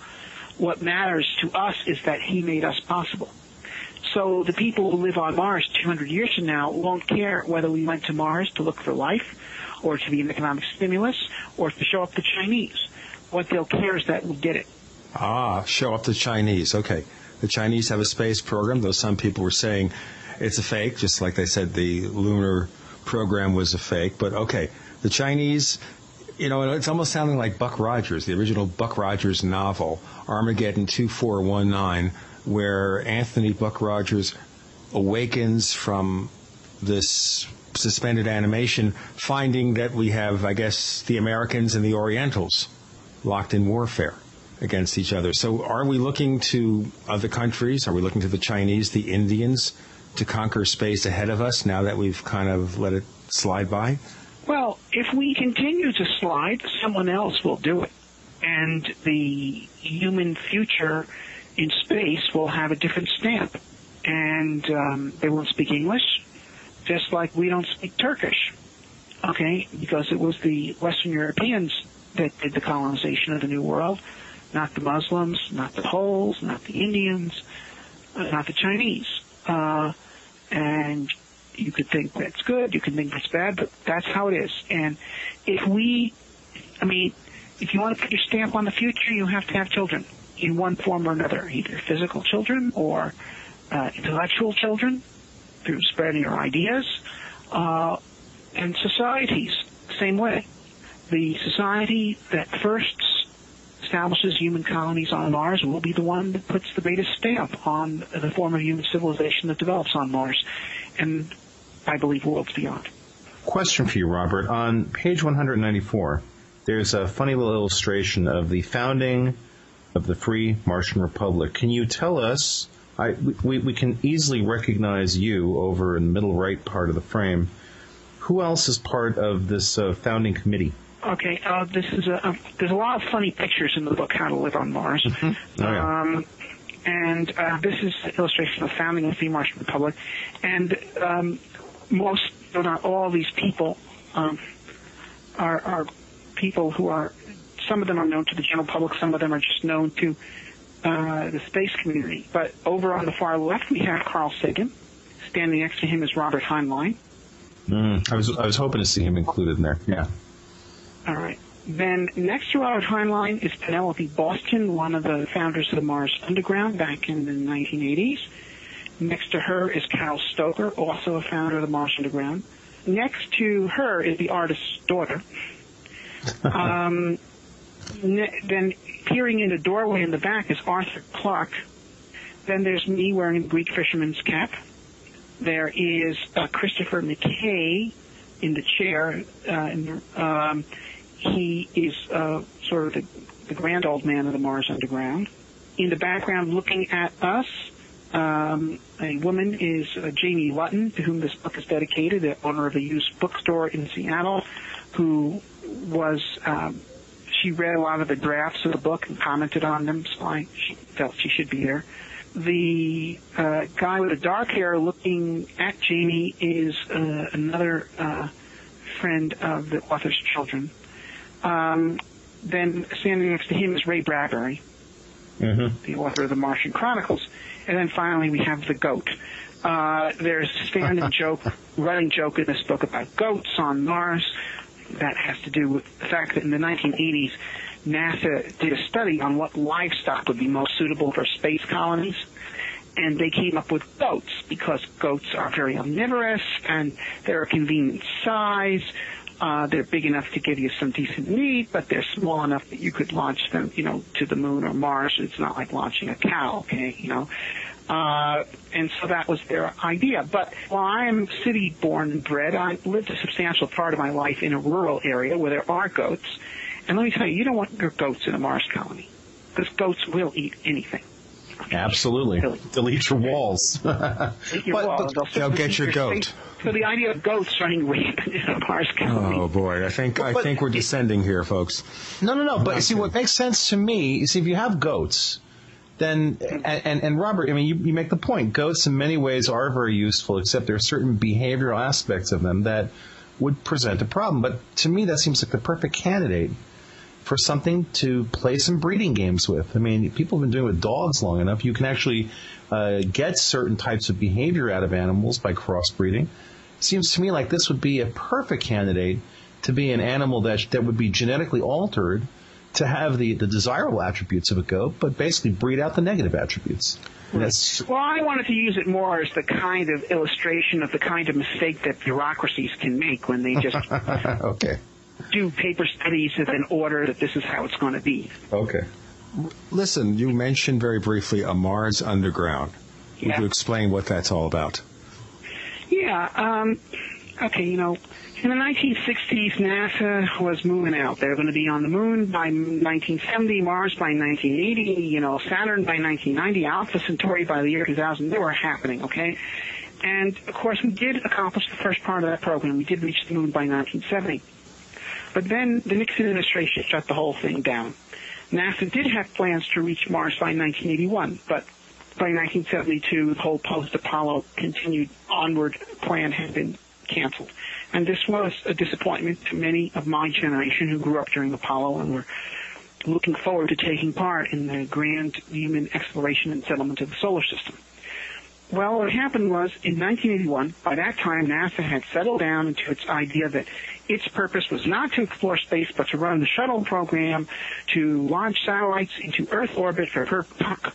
What matters to us is that he made us possible. So the people who live on Mars 200 years from now won't care whether we went to Mars to look for life or to be an economic stimulus or to show up the Chinese. What they'll care is that we did it. Show up the Chinese. Okay. The Chinese have a space program, though some people were saying it's a fake, just like they said the lunar program was a fake. But okay, the Chinese, it's almost sounding like Buck Rogers, the original Buck Rogers novel, Armageddon 2419, where Anthony Buck Rogers awakens from this suspended animation, finding that we have, I guess, the Americans and the Orientals locked in warfare against each other. So are we looking to other countries? Are we looking to the Chinese, the Indians, to conquer space ahead of us now that we've kind of let it slide by? Well, if we continue to slide, someone else will do it. And the human future in space will have a different stamp. And they won't speak English, just like we don't speak Turkish, okay? Because it was the Western Europeans that did the colonization of the New World, not the Muslims, not the Poles, not the Indians, not the Chinese. And you could think that's good, you could think that's bad, but that's how it is. And if you want to put your stamp on the future, you have to have children in one form or another, either physical children or intellectual children through spreading your ideas, and societies, same way. The society that first establishes human colonies on Mars will be the one that puts the greatest stamp on the form of human civilization that develops on Mars, and I believe worlds beyond. Question for you, Robert. On page 194, there's a funny little illustration of the founding of the Free Martian Republic. Can you tell us, we can easily recognize you over in the middle right part of the frame. Who else is part of this founding committee? Okay, there's a lot of funny pictures in the book, How to Live on Mars. Mm-hmm. Oh, yeah. And this is an illustration of the founding of the Free Martian Republic. And most, though not all, of these people are people who are, some of them are known to the general public, some of them are just known to the space community. But over on the far left, we have Carl Sagan. Standing next to him is Robert Heinlein. I was hoping to see him included in there. Yeah. All right. Then next to Robert Heinlein is Penelope Boston, one of the founders of the Mars Underground back in the 1980s. Next to her is Carol Stoker, also a founder of the Mars Underground. Next to her is the artist's daughter. Then peering in the doorway in the back is Arthur Clarke. Then there's me wearing a Greek fisherman's cap. There is Christopher McKay in the chair. He is sort of the grand old man of the Mars Underground. In the background, looking at us, a woman is Jamie Lutton, to whom this book is dedicated, the owner of a used bookstore in Seattle, who was, she read a lot of the drafts of the book and commented on them, so she felt she should be there. The guy with the dark hair looking at Jamie is another friend of the author's children. Then standing next to him is Ray Bradbury, the author of the Martian Chronicles. And then finally we have the goat. There's a standing running joke in this book about goats on Mars. That has to do with the fact that in the 1980s, NASA did a study on what livestock would be most suitable for space colonies. And they came up with goats because goats are very omnivorous and they're a convenient size. They're big enough to give you some decent meat, but they're small enough that you could launch them, to the moon or Mars. It's not like launching a cow, okay, And so that was their idea. But while I am city-born and bred, I lived a substantial part of my life in a rural area where there are goats. And let me tell you, you don't want your goats in a Mars colony because goats will eat anything. Absolutely. They'll eat your walls. They'll get your goat. So the idea of goats running rampant in a Mars colony. Oh, boy. I think we're descending here, folks. No. But see, what makes sense to me is if you have goats, then, and Robert, I mean, you make the point. Goats in many ways are very useful, except there are certain behavioral aspects of them that would present a problem. But to me, that seems like the perfect candidate for something to play some breeding games with. I mean, people have been doing it with dogs long enough. You can actually get certain types of behavior out of animals by crossbreeding. It seems to me like this would be a perfect candidate to be an animal that would be genetically altered to have the desirable attributes of a goat, but basically breed out the negative attributes. Well, I wanted to use it more as the kind of illustration of the kind of mistake that bureaucracies can make when they just do paper studies and then order that this is how it's going to be. Okay. Listen, you mentioned very briefly a Mars Underground. Would you explain what that's all about? Yeah. Okay, in the 1960s, NASA was moving out. They were going to be on the moon by 1970, Mars by 1980, Saturn by 1990, Alpha Centauri by the year 2000. They were happening, okay? And, of course, we did accomplish the first part of that program. We did reach the moon by 1970. But then the Nixon administration shut the whole thing down. NASA did have plans to reach Mars by 1981, but by 1972, the whole post-Apollo continued onward plan had been canceled. And this was a disappointment to many of my generation who grew up during Apollo and were looking forward to taking part in the grand human exploration and settlement of the solar system. Well, what happened was, in 1981, by that time, NASA had settled down into its idea that its purpose was not to explore space, but to run the shuttle program, to launch satellites into Earth orbit for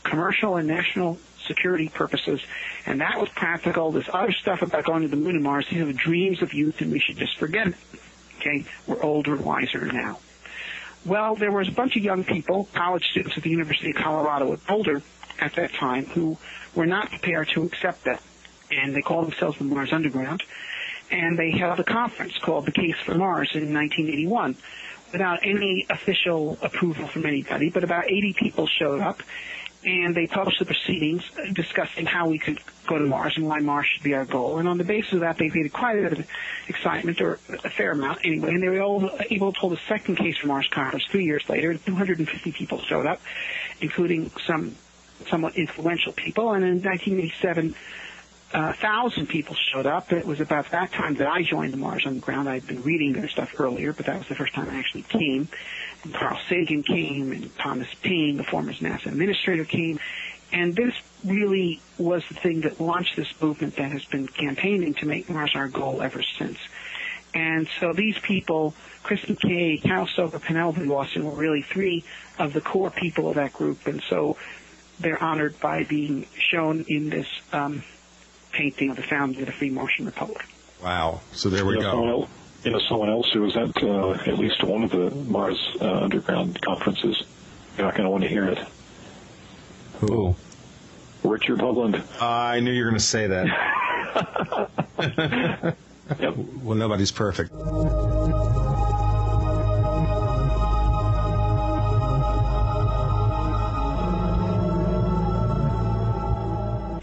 commercial and national security purposes. And that was practical. This other stuff about going to the moon and Mars, these are the dreams of youth, and we should just forget it. Okay? We're older, wiser now. Well, there was a bunch of young people, college students at the University of Colorado at Boulder at that time, who were not prepared to accept that. And they called themselves the Mars Underground. And they held a conference called the Case for Mars in 1981 without any official approval from anybody, but about 80 people showed up. And they published the proceedings discussing how we could go to Mars and why Mars should be our goal. And on the basis of that, they created quite a bit of excitement, or a fair amount anyway. And they were all able to hold a second Case for Mars conference 3 years later. 250 people showed up, including some somewhat influential people. And in 1987, 1,000 people showed up. It was about that time that I joined the Mars Underground. I'd been reading their stuff earlier, but that was the first time I actually came. And Carl Sagan came, and Thomas Paine, the former NASA administrator, came. And this really was the thing that launched this movement that has been campaigning to make Mars our goal ever since. And so these people, Chris McKay, Cal Soper, Penelope Lawson, were really three of the core people of that group. And so they're honored by being shown in this painting of the founding of the Free Martian Republic. Wow. So there we go. someone else who was at at least one of the Mars underground conferences. You're not going to want to hear it. Who? Richard Hoagland. I knew you were going to say that. Yep. Well, nobody's perfect.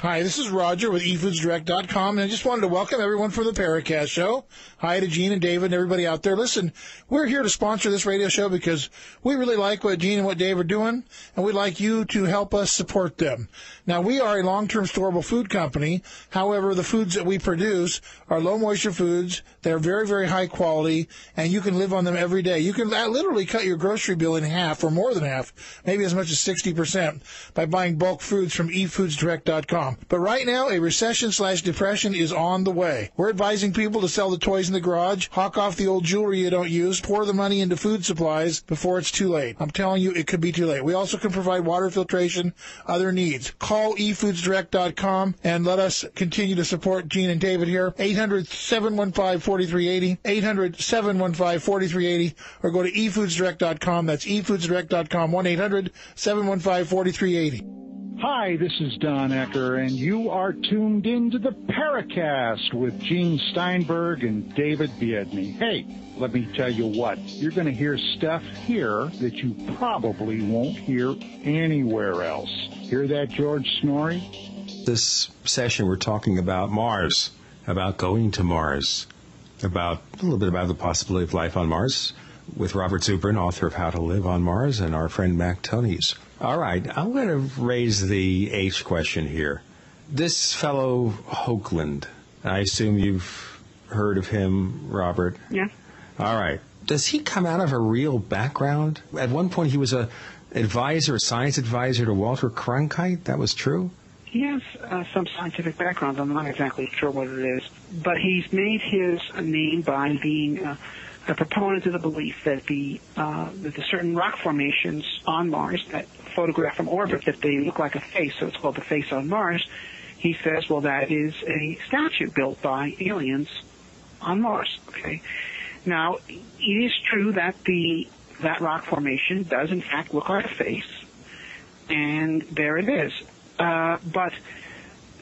Hi, this is Roger with eFoodsDirect.com, and I just wanted to welcome everyone from the Paracast show. Hi to Gene and David and everybody out there. Listen, we're here to sponsor this radio show because we really like what Gene and what Dave are doing, and we'd like you to help us support them. Now, we are a long-term storable food company. However, the foods that we produce are low-moisture foods. They're very, very high quality, and you can live on them every day. You can literally cut your grocery bill in half or more than half, maybe as much as 60%, by buying bulk foods from eFoodsDirect.com. But right now, a recession/depression is on the way. We're advising people to sell the toys in the garage, hawk off the old jewelry you don't use, pour the money into food supplies before it's too late. I'm telling you, it could be too late. We also can provide water filtration, other needs. Call eFoodsDirect.com and let us continue to support Gene and David here. 800-715-4380, 800-715-4380, or go to eFoodsDirect.com. That's eFoodsDirect.com, 1-800-715-4380. Hi, this is Don Ecker, and you are tuned into the Paracast with Gene Steinberg and David Biedny. Hey, let me tell you what, you're going to hear stuff here that you probably won't hear anywhere else. Hear that, George Snorri? This session, we're talking about Mars, about going to Mars, about a little bit about the possibility of life on Mars, with Robert Zubrin, author of How to Live on Mars, and our friend Mac Tonnies. All right, I'm going to raise the H question here. This fellow Hoagland, I assume you've heard of him, Robert? Yeah. All right. Does he come out of a real background? At one point, he was a science advisor to Walter Cronkite. That was true? He has some scientific background. I'm not exactly sure what it is. But he's made his name by being a proponent of the belief that the certain rock formations on Mars that photograph from orbit, that they look like a face, so it's called the face on Mars. He says, well, that is a statue built by aliens on Mars. Okay. Now, it is true that that rock formation does in fact look like a face, and there it is. But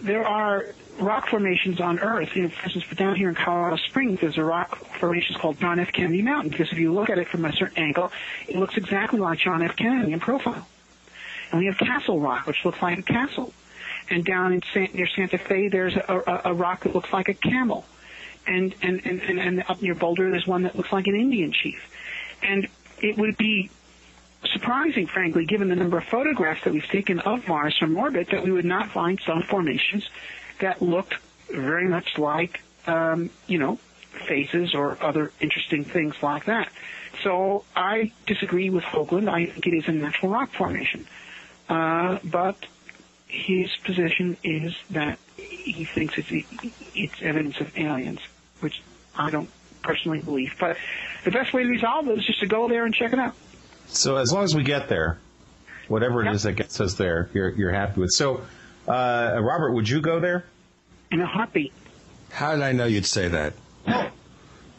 there are rock formations on Earth. For instance, down here in Colorado Springs, there's a rock formation called John F. Kennedy Mountain, because if you look at it from a certain angle, it looks exactly like John F. Kennedy in profile. And we have Castle Rock, which looks like a castle. And down near Santa Fe, there's a rock that looks like a camel. And up near Boulder, there's one that looks like an Indian chief. And it would be surprising, frankly, given the number of photographs that we've taken of Mars from orbit, that we would not find some formations that looked very much like, faces or other interesting things like that. So I disagree with Hoagland. I think it is a natural rock formation. But his position is that he thinks it's evidence of aliens, which I don't personally believe. But the best way to resolve it is just to go there and check it out. So as long as we get there, whatever it is that gets us there, you're happy with. So, Robert, would you go there? In a heartbeat. How did I know you'd say that?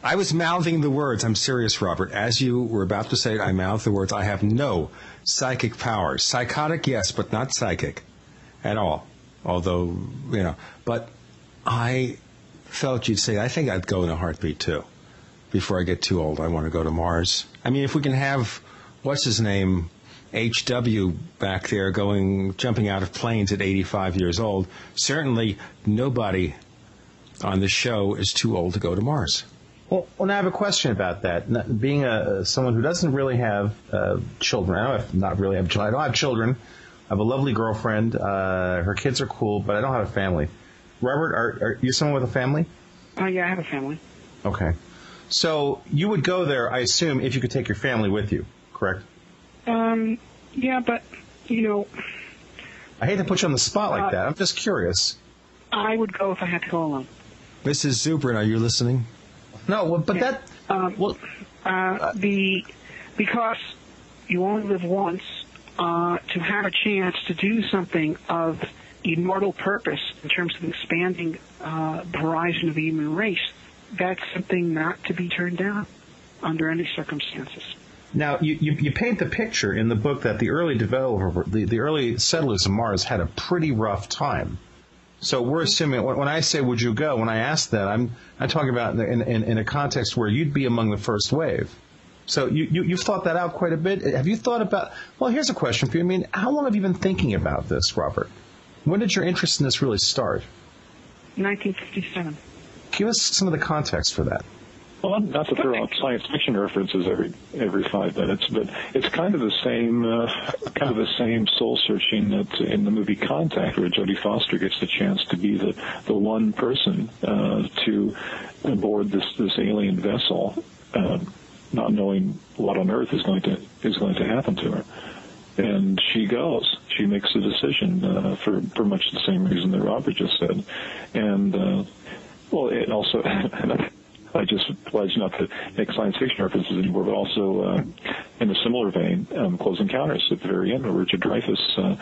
I was mouthing the words. I'm serious, Robert. As you were about to say it, I mouthed the words. I have no psychic powers. Psychotic, yes, but not psychic at all. Although, but I felt you'd say, I think I'd go in a heartbeat too. Before I get too old, I want to go to Mars. I mean, if we can have, what's his name, HW back there jumping out of planes at 85 years old, certainly nobody on the show is too old to go to Mars. Well, now I have a question about that. Being someone who doesn't really have children, I don't have children. I have a lovely girlfriend. Her kids are cool, but I don't have a family. Robert, are you someone with a family? Yeah, I have a family. Okay. So you would go there, I assume, if you could take your family with you, correct? Yeah, but, I hate to put you on the spot like that. I'm just curious. I would go if I had to go alone. Mrs. Zubrin, are you listening? No, but yeah. Because you only live once, to have a chance to do something of immortal purpose in terms of expanding the horizon of the human race, that's something not to be turned down under any circumstances. Now, you paint the picture in the book that the early the early settlers of Mars had a pretty rough time. So we're assuming, when I say would you go, when I ask that, I'm talking about in a context where you'd be among the first wave. So you've thought that out quite a bit. Have you thought about, well, here's a question for you. I mean, how long have you been thinking about this, Robert? When did your interest in this really start? 1957. Give us some of the context for that. Well, not to throw out science fiction references every 5 minutes, but it's kind of the same soul searching that in the movie Contact, where Jodie Foster gets the chance to be the one person to board this alien vessel, not knowing what on earth is going to happen to her, and she goes. She makes a decision for much the same reason that Robert just said, and well, it also. I just pledge not to make science fiction references anymore, but also in a similar vein, Close Encounters at the very end, where Richard Dreyfuss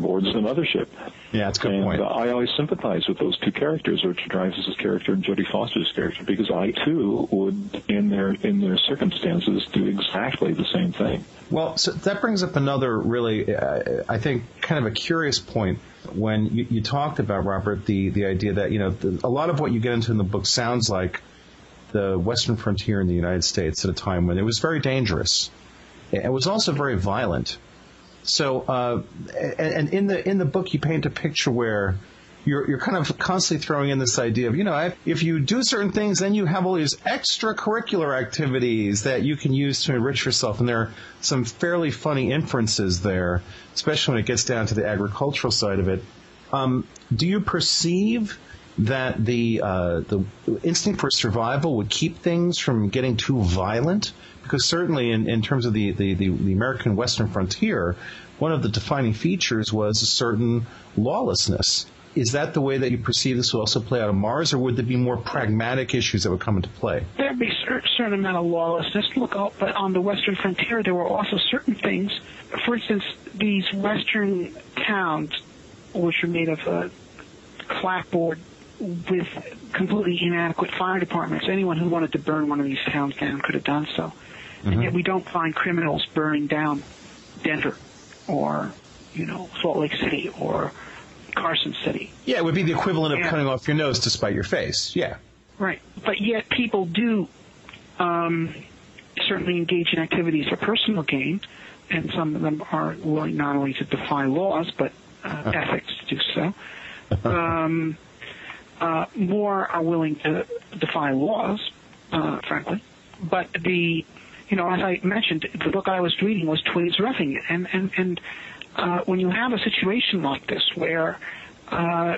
boards the mothership. Yeah, that's a good point. I always sympathize with those two characters, Richard Dreyfuss's character and Jodie Foster's character, because I too would, in their circumstances, do exactly the same thing. Well, so that brings up another really, I think, kind of a curious point. When you talked about, Robert, the idea that, a lot of what you get into in the book sounds like the Western frontier in the United States at a time when it was very dangerous. It was also very violent. So, and in the book, you paint a picture where you're kind of constantly throwing in this idea of, if you do certain things, then you have all these extracurricular activities that you can use to enrich yourself. And there are some fairly funny inferences there, especially when it gets down to the agricultural side of it. Do you perceive that the instinct for survival would keep things from getting too violent? Because certainly in terms of the American Western frontier, one of the defining features was a certain lawlessness. Is that the way that you perceive this will also play out on Mars, or would there be more pragmatic issues that would come into play? There'd be a certain amount of lawlessness. But on the Western frontier, there were also certain things. For instance, these Western towns, which are made of clapboard with completely inadequate fire departments. Anyone who wanted to burn one of these towns down could have done so. Mm-hmm. And yet we don't find criminals burning down Denver or, Salt Lake City or Carson City. Yeah, it would be the equivalent of cutting off your nose to spite your face. Yeah. Right. But yet people do certainly engage in activities for personal gain, and some of them are willing not only to defy laws, but ethics to do so. More are willing to defy laws, frankly. But as I mentioned, the book I was reading was Twins Roughing It, and when you have a situation like this where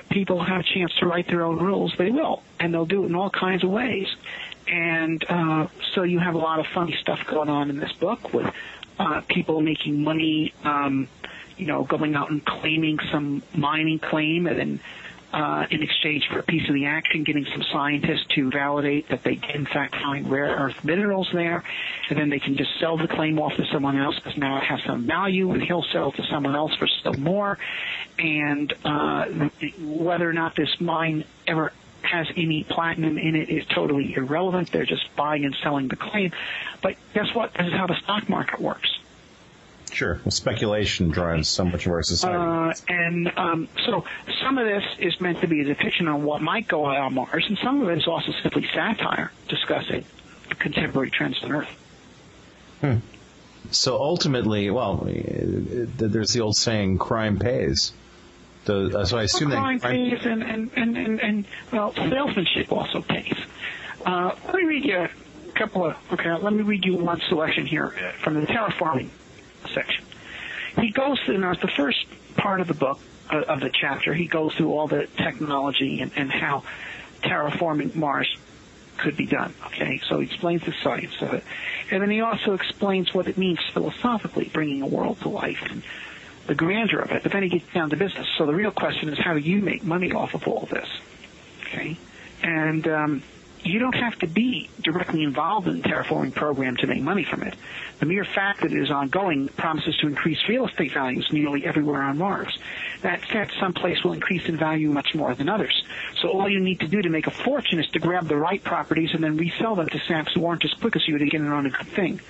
people have a chance to write their own rules, they will, and they'll do it in all kinds of ways. And so you have a lot of funny stuff going on in this book with people making money, going out and claiming some mining claim, and then in exchange for a piece of the action, getting some scientists to validate that they did in fact find rare earth minerals there, and then they can just sell the claim off to someone else because now it has some value, and he'll sell it to someone else for still more. And whether or not this mine ever has any platinum in it is totally irrelevant. They're just buying and selling the claim. But guess what? This is how the stock market works. Sure. Well, speculation drives so much of our society. So some of this is meant to be a depiction on what might go on Mars, and some of it is also simply satire discussing contemporary trends on Earth. So ultimately, there's the old saying, crime pays. So I assume crime pays, and salesmanship also pays. Let me read you let me read you one selection here from the terraforming section. He goes through, now it's the first part of the book, of the chapter, he goes through all the technology and how terraforming Mars could be done. Okay, so he explains the science of it. And then he also explains what it means philosophically, bringing a world to life and the grandeur of it. But then he gets down to business. So the real question is, how do you make money off of all this? Okay, and you don't have to be directly involved in the terraforming program to make money from it. The mere fact that it is ongoing promises to increase real estate values nearly everywhere on Mars. That said, some place will increase in value much more than others. So all you need to do to make a fortune is to grab the right properties and then resell them to saps who aren't as quick as you to get in on a good thing.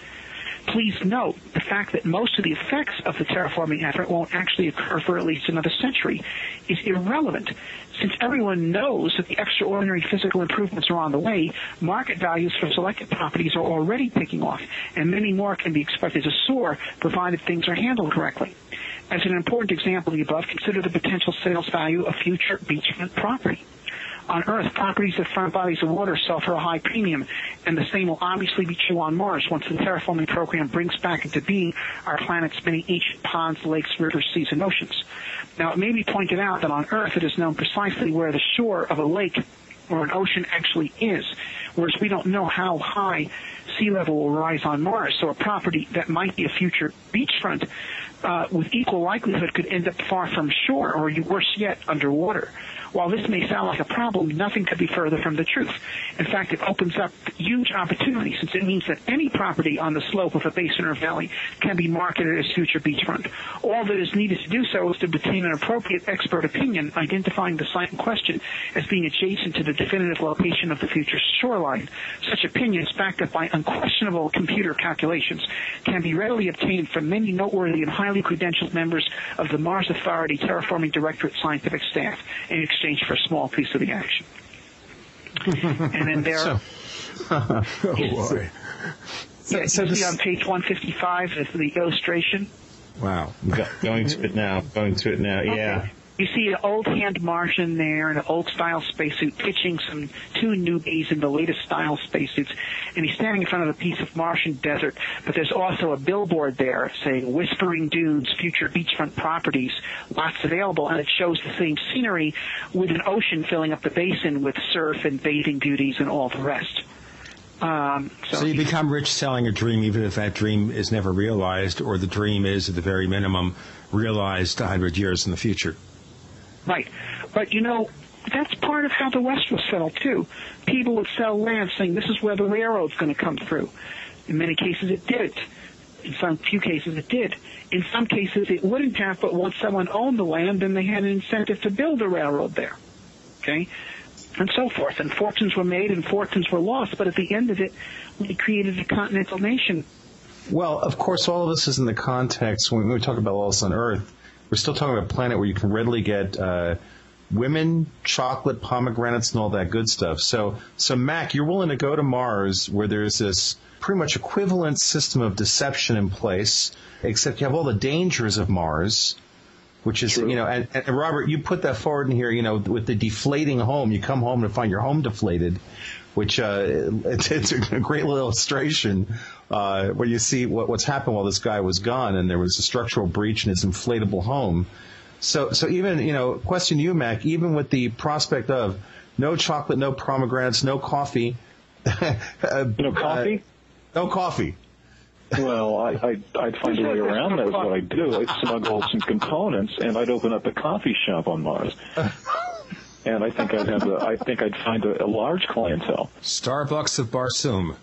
Please note the fact that most of the effects of the terraforming effort won't actually occur for at least another century is irrelevant. Since everyone knows that the extraordinary physical improvements are on the way, market values for selected properties are already picking off, and many more can be expected to soar provided things are handled correctly. As an important example of the above, consider the potential sales value of future beachfront property. On Earth, properties that front bodies of water sell for a high premium, and the same will obviously be true on Mars once the terraforming program brings back into being our planet's many ancient ponds, lakes, rivers, seas, and oceans. Now, it may be pointed out that on Earth it is known precisely where the shore of a lake or an ocean actually is, whereas we don't know how high sea level will rise on Mars, so a property that might be a future beachfront with equal likelihood could end up far from shore, or worse yet, underwater. While this may sound like a problem, nothing could be further from the truth. In fact, it opens up huge opportunity, since it means that any property on the slope of a basin or valley can be marketed as future beachfront. All that is needed to do so is to obtain an appropriate expert opinion identifying the site in question as being adjacent to the definitive location of the future shoreline. Such opinions, backed up by unquestionable computer calculations, can be readily obtained from many noteworthy and highly credentialed members of the Mars Authority Terraforming Directorate scientific staff in exchange for a small piece of the action. And then there... oh, boy. You see on page 155 is the illustration. Wow. Going to it now. Okay. Yeah. You see an old-hand Martian there in an old-style spacesuit pitching some two newbies in the latest style spacesuits, and he's standing in front of a piece of Martian desert, but there's also a billboard there saying Whispering Dunes, future beachfront properties, lots available, and it shows the same scenery with an ocean filling up the basin with surf and bathing beauties and all the rest. So you become rich selling a dream, even if that dream is never realized, or the dream is, at the very minimum, realized 100 years in the future. Right. But, that's part of how the West was settled, too. People would sell land saying this is where the railroad's going to come through. In many cases, it didn't. In some few cases, it did. In some cases, it wouldn't have, but once someone owned the land, then they had an incentive to build a railroad there. Okay? And so forth. And fortunes were made and fortunes were lost, but at the end of it, we created a continental nation. Well, of course, all of this is in the context, when we talk about all this on Earth, we're still talking about a planet where you can readily get women, chocolate, pomegranates, and all that good stuff. So, Mac, you're willing to go to Mars where there's this pretty much equivalent system of deception in place, except you have all the dangers of Mars, which is, and Robert, you put that forward in here, with the deflating home. You come home to find your home deflated, which it's a great little illustration where you see what's happened while this guy was gone, and there was a structural breach in his inflatable home. So even, question to you, Mac, even with the prospect of no chocolate, no pomegranates, no coffee. No coffee? No coffee. Well, I'd find a way around that is what I'd do. I'd smuggle some components, and I'd open up a coffee shop on Mars. And I think I'd find a large clientele. Starbucks of Barsoom.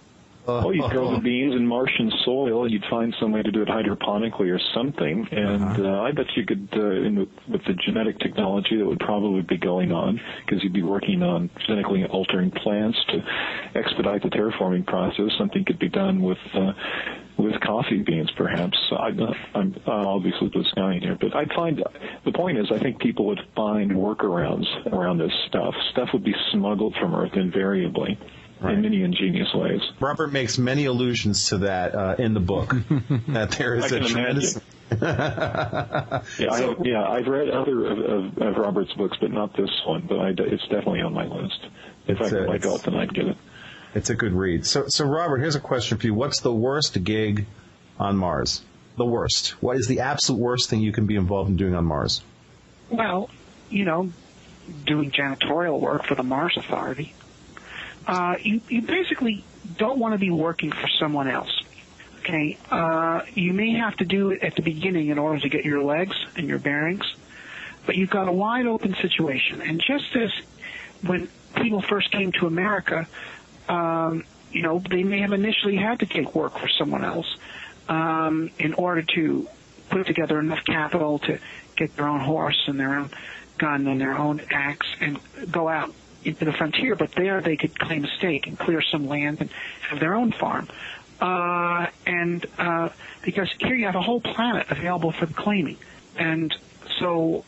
Oh, you'd grow the beans in Martian soil, and you'd find some way to do it hydroponically or something. And I bet you could, with the genetic technology that would probably be going on, because you'd be working on genetically altering plants to expedite the terraforming process, something could be done with coffee beans, perhaps. I'm obviously blue skying here, but the point is, I think people would find workarounds around this stuff. Stuff would be smuggled from Earth invariably. Right. In many ingenious ways. Robert makes many allusions to that in the book. That there is a tremendous. I've read other of Robert's books, but not this one. But it's definitely on my list. If I could go up, then I'd get it. It's a good read. So Robert, here's a question for you: what's the worst gig on Mars? The worst. What is the absolute worst thing you can be involved in doing on Mars? Well, doing janitorial work for the Mars Authority. You basically don't want to be working for someone else, okay? You may have to do it at the beginning in order to get your legs and your bearings, but you've got a wide open situation. And just as when people first came to America, they may have initially had to take work for someone else in order to put together enough capital to get their own horse and their own gun and their own axe and go out into the frontier. But there they could claim a stake and clear some land and have their own farm. Because here you have a whole planet available for the claiming. And so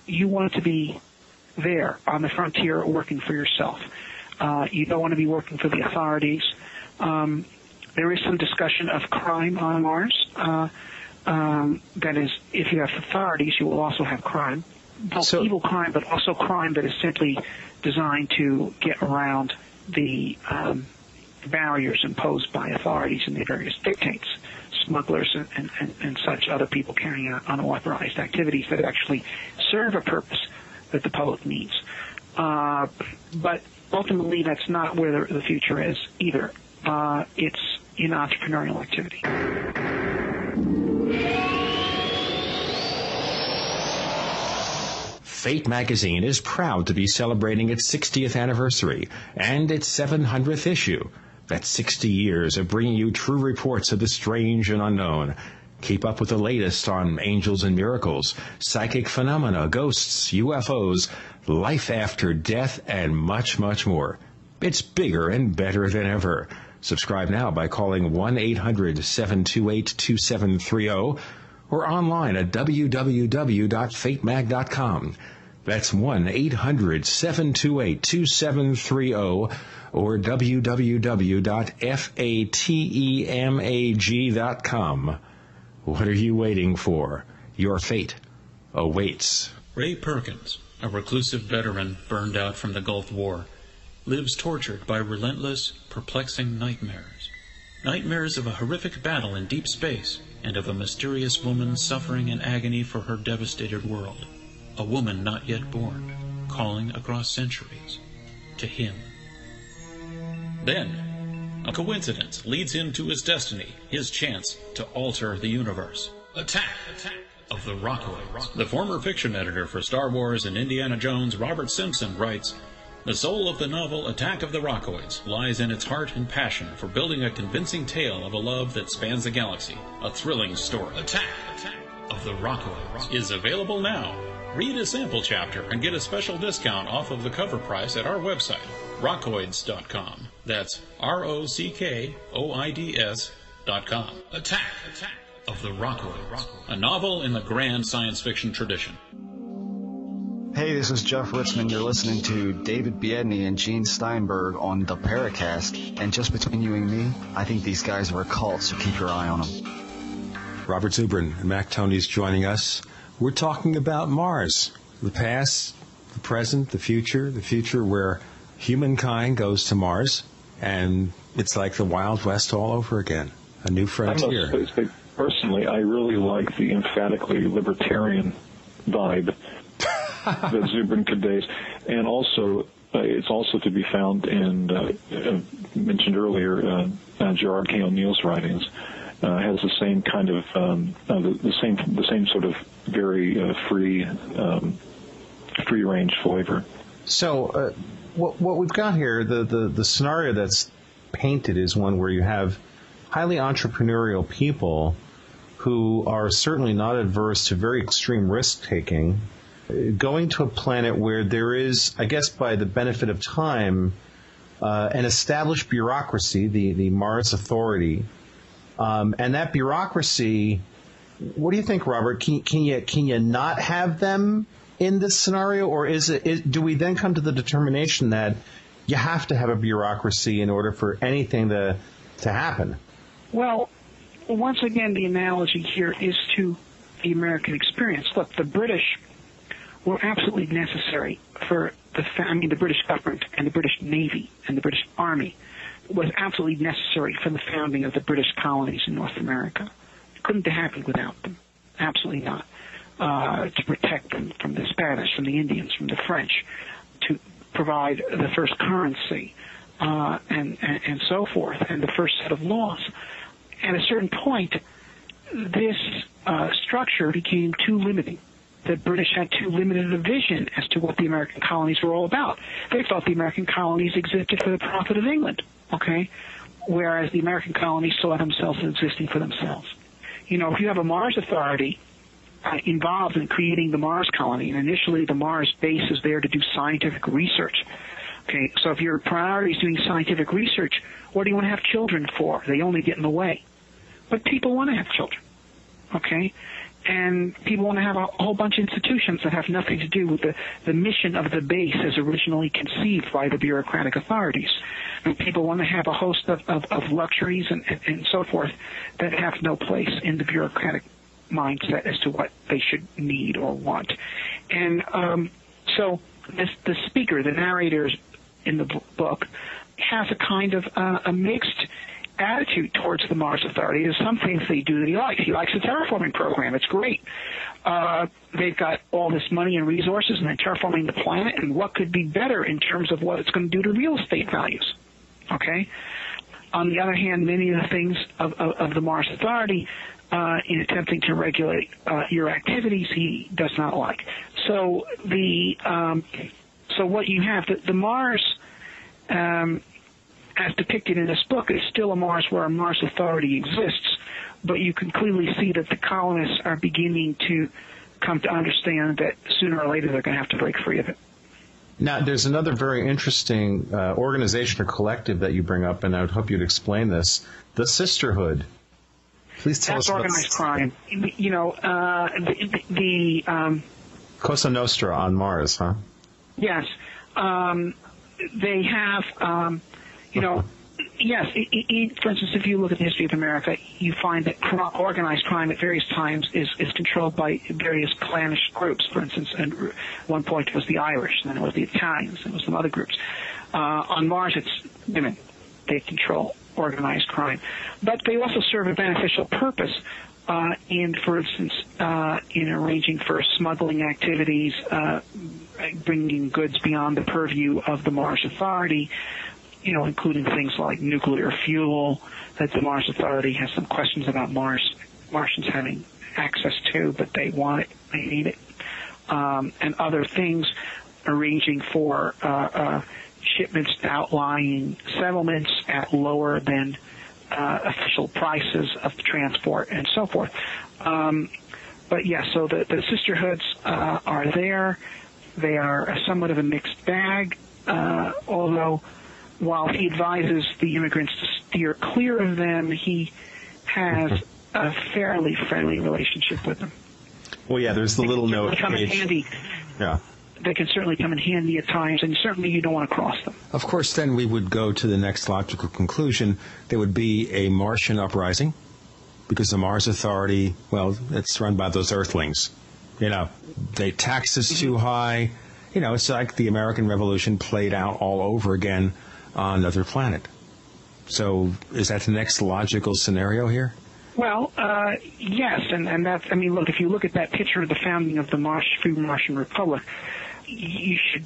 you want to be there on the frontier working for yourself. You don't want to be working for the authorities. There is some discussion of crime on Mars. That is, if you have authorities, you will also have crime. Both evil crime, but also crime that is simply designed to get around the barriers imposed by authorities and the various dictates, smugglers and such other people carrying out unauthorized activities that actually serve a purpose that the public needs. But ultimately, that's not where the future is either. It's in entrepreneurial activity. Fate magazine is proud to be celebrating its 60th anniversary and its 700th issue. That's 60 years of bringing you true reports of the strange and unknown. Keep up with the latest on angels and miracles, psychic phenomena, ghosts, UFOs, life after death, and much, much more. It's bigger and better than ever. Subscribe now by calling 1-800-728-2730 or online at www.fatemag.com. That's 1-800-728-2730 or www.fatemag.com. What are you waiting for? Your fate awaits. Ray Perkins, a reclusive veteran burned out from the Gulf War, lives tortured by relentless, perplexing nightmares. Nightmares of a horrific battle in deep space and of a mysterious woman suffering in agony for her devastated world. A woman not yet born, calling across centuries to him. Then, a coincidence leads him to his destiny, his chance to alter the universe. Attack of the Rockoids. The former fiction editor for Star Wars and Indiana Jones, Robert Simpson, writes, "The soul of the novel Attack of the Rockoids lies in its heart and passion for building a convincing tale of a love that spans the galaxy, a thrilling story. Attack of the Rockoids is available now. Read a sample chapter and get a special discount off of the cover price at our website, rockoids.com. That's ROCKOIDS.com. Attack of the Rockoids, a novel in the grand science fiction tradition." Hey, this is Jeff Ritzman. You're listening to David Biedny and Gene Steinberg on the Paracast. And just between you and me, I think these guys are a cult, so keep your eye on them. Robert Zubrin and Mac Tony's joining us. We're talking about Mars, the past, the present, the future where humankind goes to Mars, and it's like the Wild West all over again, a new frontier. I must say, personally, I really like the emphatically libertarian vibe that Zubrin conveys, and also it's also to be found in mentioned earlier Gerard K. O'Neill's writings. Has the same kind of the same sort of very free range flavor. So what we've got here, the scenario that's painted is one where you have highly entrepreneurial people who are certainly not adverse to very extreme risk taking, going to a planet where there is, I guess by the benefit of time, an established bureaucracy, the Mars Authority. And that bureaucracy, what do you think, Robert? Can you not have them in this scenario, or do we then come to the determination that you have to have a bureaucracy in order for anything to happen? Well, once again, the analogy here is to the American experience. Look, the British were absolutely necessary for the British government and the British Navy and the British Army was absolutely necessary for the founding of the British colonies in North America. It couldn't have happened without them. Absolutely not. To protect them from the Spanish, from the Indians, from the French, to provide the first currency, and so forth, and the first set of laws. At a certain point, this structure became too limiting the British had too limited a vision as to what the American colonies were all about. They thought the American colonies existed for the profit of England, okay? Whereas the American colonies saw themselves as existing for themselves. You know, if you have a Mars authority involved in creating the Mars colony, and initially the Mars base is there to do scientific research. Okay, so if your priority is doing scientific research, what do you want to have children for? They only get in the way. But people want to have children, okay? And people want to have a whole bunch of institutions that have nothing to do with the mission of the base as originally conceived by the bureaucratic authorities. And people want to have a host of luxuries and so forth that have no place in the bureaucratic mindset as to what they should need or want. And so the speaker, the narrators in the book, has a kind of a mixed attitude towards the Mars Authority. There's some things they do that he likes. He likes the terraforming program. It's great. They've got all this money and resources, and they're terraforming the planet, and what could be better in terms of what it's going to do to real estate values, okay? On the other hand, many of the things of the Mars Authority in attempting to regulate your activities, he does not like. So so what you have, the Mars, as depicted in this book, is still a Mars where a Mars Authority exists, but you can clearly see that the colonists are beginning to come to understand that sooner or later they're going to have to break free of it. Now, there's another very interesting organization or collective that you bring up, and I would hope you'd explain this, the Sisterhood. Please tell us about organized crime. You know, the Cosa Nostra on Mars, huh? Yes. They have, you know, yes, for instance, if you look at the history of America, you find that organized crime at various times is controlled by various clannish groups. For instance, at one point it was the Irish, then it was the Italians, then it was some other groups. On Mars, it's women. They control organized crime. But they also serve a beneficial purpose in, for instance, in arranging for smuggling activities, bringing goods beyond the purview of the Mars Authority, you know, including things like nuclear fuel that the Mars Authority has some questions about Martians having access to, but they want it, they need it, and other things, arranging for shipments to outlying settlements at lower than official prices of transport and so forth. But yeah, so the sisterhoods are there. They are somewhat of a mixed bag, although while he advises the immigrants to steer clear of them, he has a fairly friendly relationship with them. Well, yeah, there's the little note. Come in handy. Yeah. They can certainly come in handy at times, and certainly you don't want to cross them. Of course, then we would go to the next logical conclusion. There would be a Martian uprising, because the Mars Authority, well, it's run by those Earthlings. You know, they tax us too high. You know, it's like the American Revolution played out all over again on another planet. So is that the next logical scenario here? Well, yes, and that's, I mean, look, if you look at that picture of the founding of the Free Martian Republic, you should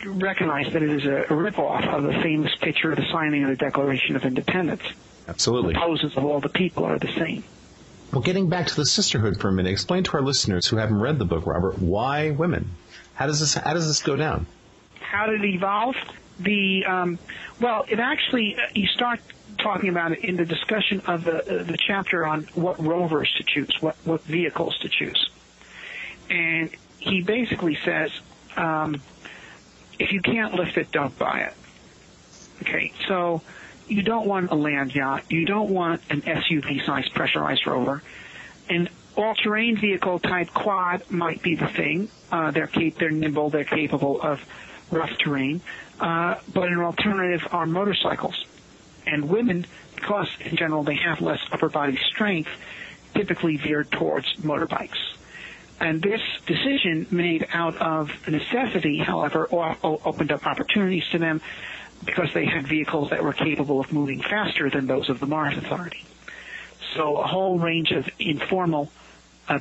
recognize that it is a ripoff of the famous picture of the signing of the Declaration of Independence. Absolutely. The poses of all the people are the same. Well, getting back to the sisterhood for a minute, explain to our listeners who haven't read the book, Robert, why women? How does this go down? How did it evolve? Well, it actually, you start talking about it in the discussion of the chapter on what rovers to choose, what vehicles to choose. And he basically says, if you can't lift it, don't buy it. Okay, so you don't want a land yacht. You don't want an SUV-sized pressurized rover. An all-terrain vehicle type quad might be the thing. They're nimble. They're capable of rough terrain. But an alternative are motorcycles. And women, because in general they have less upper body strength, typically veer towards motorbikes. And this decision, made out of necessity, however, opened up opportunities to them because they had vehicles that were capable of moving faster than those of the Mars Authority. So a whole range of informal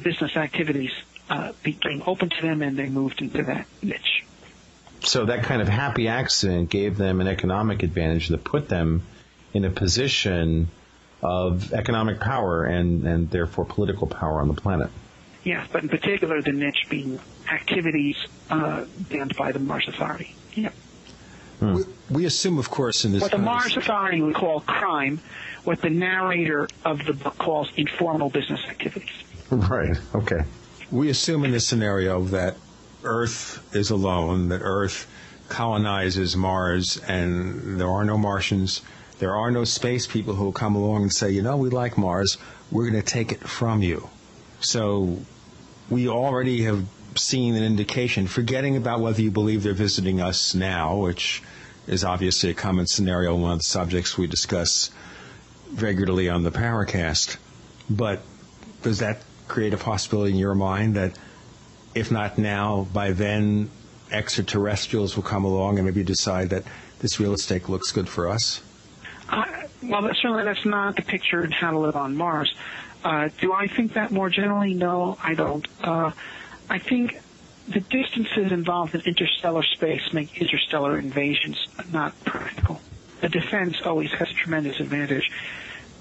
business activities became open to them, and they moved into that niche. So that kind of happy accident gave them an economic advantage that put them in a position of economic power and therefore political power on the planet. Yes, but in particular the niche being activities banned by the Mars Authority. Yeah. We assume, of course, in this what the Mars Authority would call crime, what the narrator of the book calls informal business activities. Right. Okay. We assume in this scenario that Earth is alone, that Earth colonizes Mars, and there are no Martians. There are no space people who will come along and say, we like Mars. We're going to take it from you. So we already have seen an indication, forgetting about whether you believe they're visiting us now, which is obviously a common scenario, one of the subjects we discuss regularly on the Paracast. But does that create a possibility in your mind that if not now, by then extraterrestrials will come along and maybe decide that this real estate looks good for us? Well, certainly that's not the picture in How to Live on Mars. Do I think that more generally? No, I don't. I think the distances involved in interstellar space make interstellar invasions not practical. The defense always has a tremendous advantage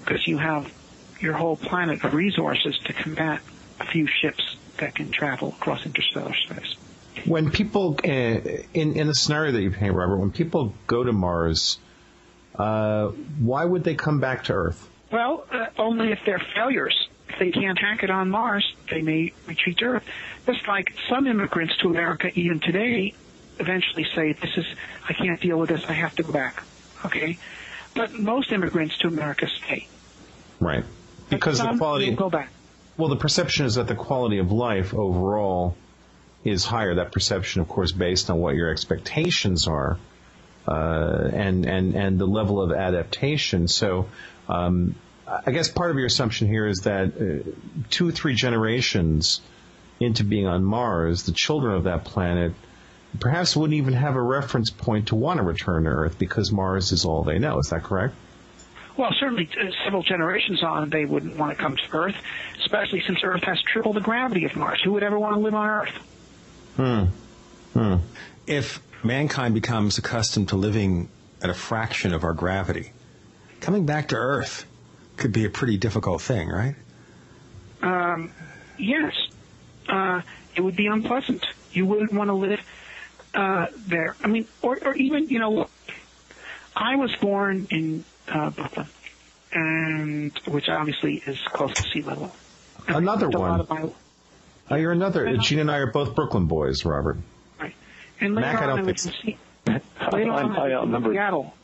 because you have your whole planet of resources to combat a few ships that can travel across interstellar space. When people, in the scenario that you paint, Robert, when people go to Mars, why would they come back to Earth? Well, only if they're failures. If they can't hack it on Mars, they may retreat to Earth. Just like some immigrants to America, even today, eventually say, I can't deal with this, I have to go back. Okay? But most immigrants to America stay. Right. Because the quality... go back. Well, the perception is that the quality of life overall is higher. That perception, of course, based on what your expectations are and the level of adaptation. So I guess part of your assumption here is that 2 or 3 generations into being on Mars, the children of that planet perhaps wouldn't even have a reference point to want to return to Earth because Mars is all they know. Is that correct? Well, certainly several generations on, they wouldn't want to come to Earth, especially since Earth has triple the gravity of Mars. Who would ever want to live on Earth? If mankind becomes accustomed to living at a fraction of our gravity, coming back to Earth could be a pretty difficult thing, right? Yes. It would be unpleasant. You wouldn't want to live there. I mean, or even, I was born in Brooklyn, and which obviously is close to sea level. Another one. You're another. Gene and I are both Brooklyn boys, Robert. Right. And later Mac, I don't think so. I outnumbered. Seattle,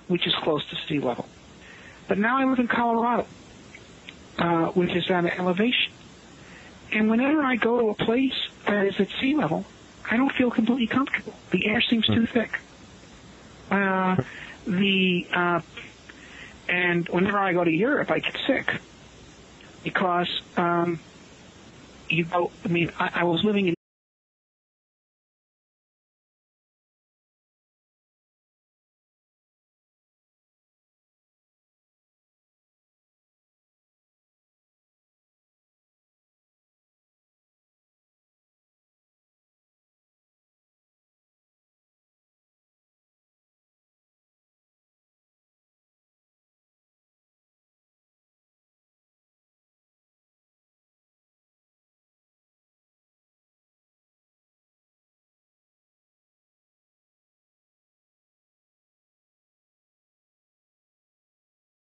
which is close to sea level. But now I live in Colorado, which is at an elevation. And whenever I go to a place that is at sea level, I don't feel completely comfortable. The air seems too thick. And whenever I go to Europe, I get sick because I was living in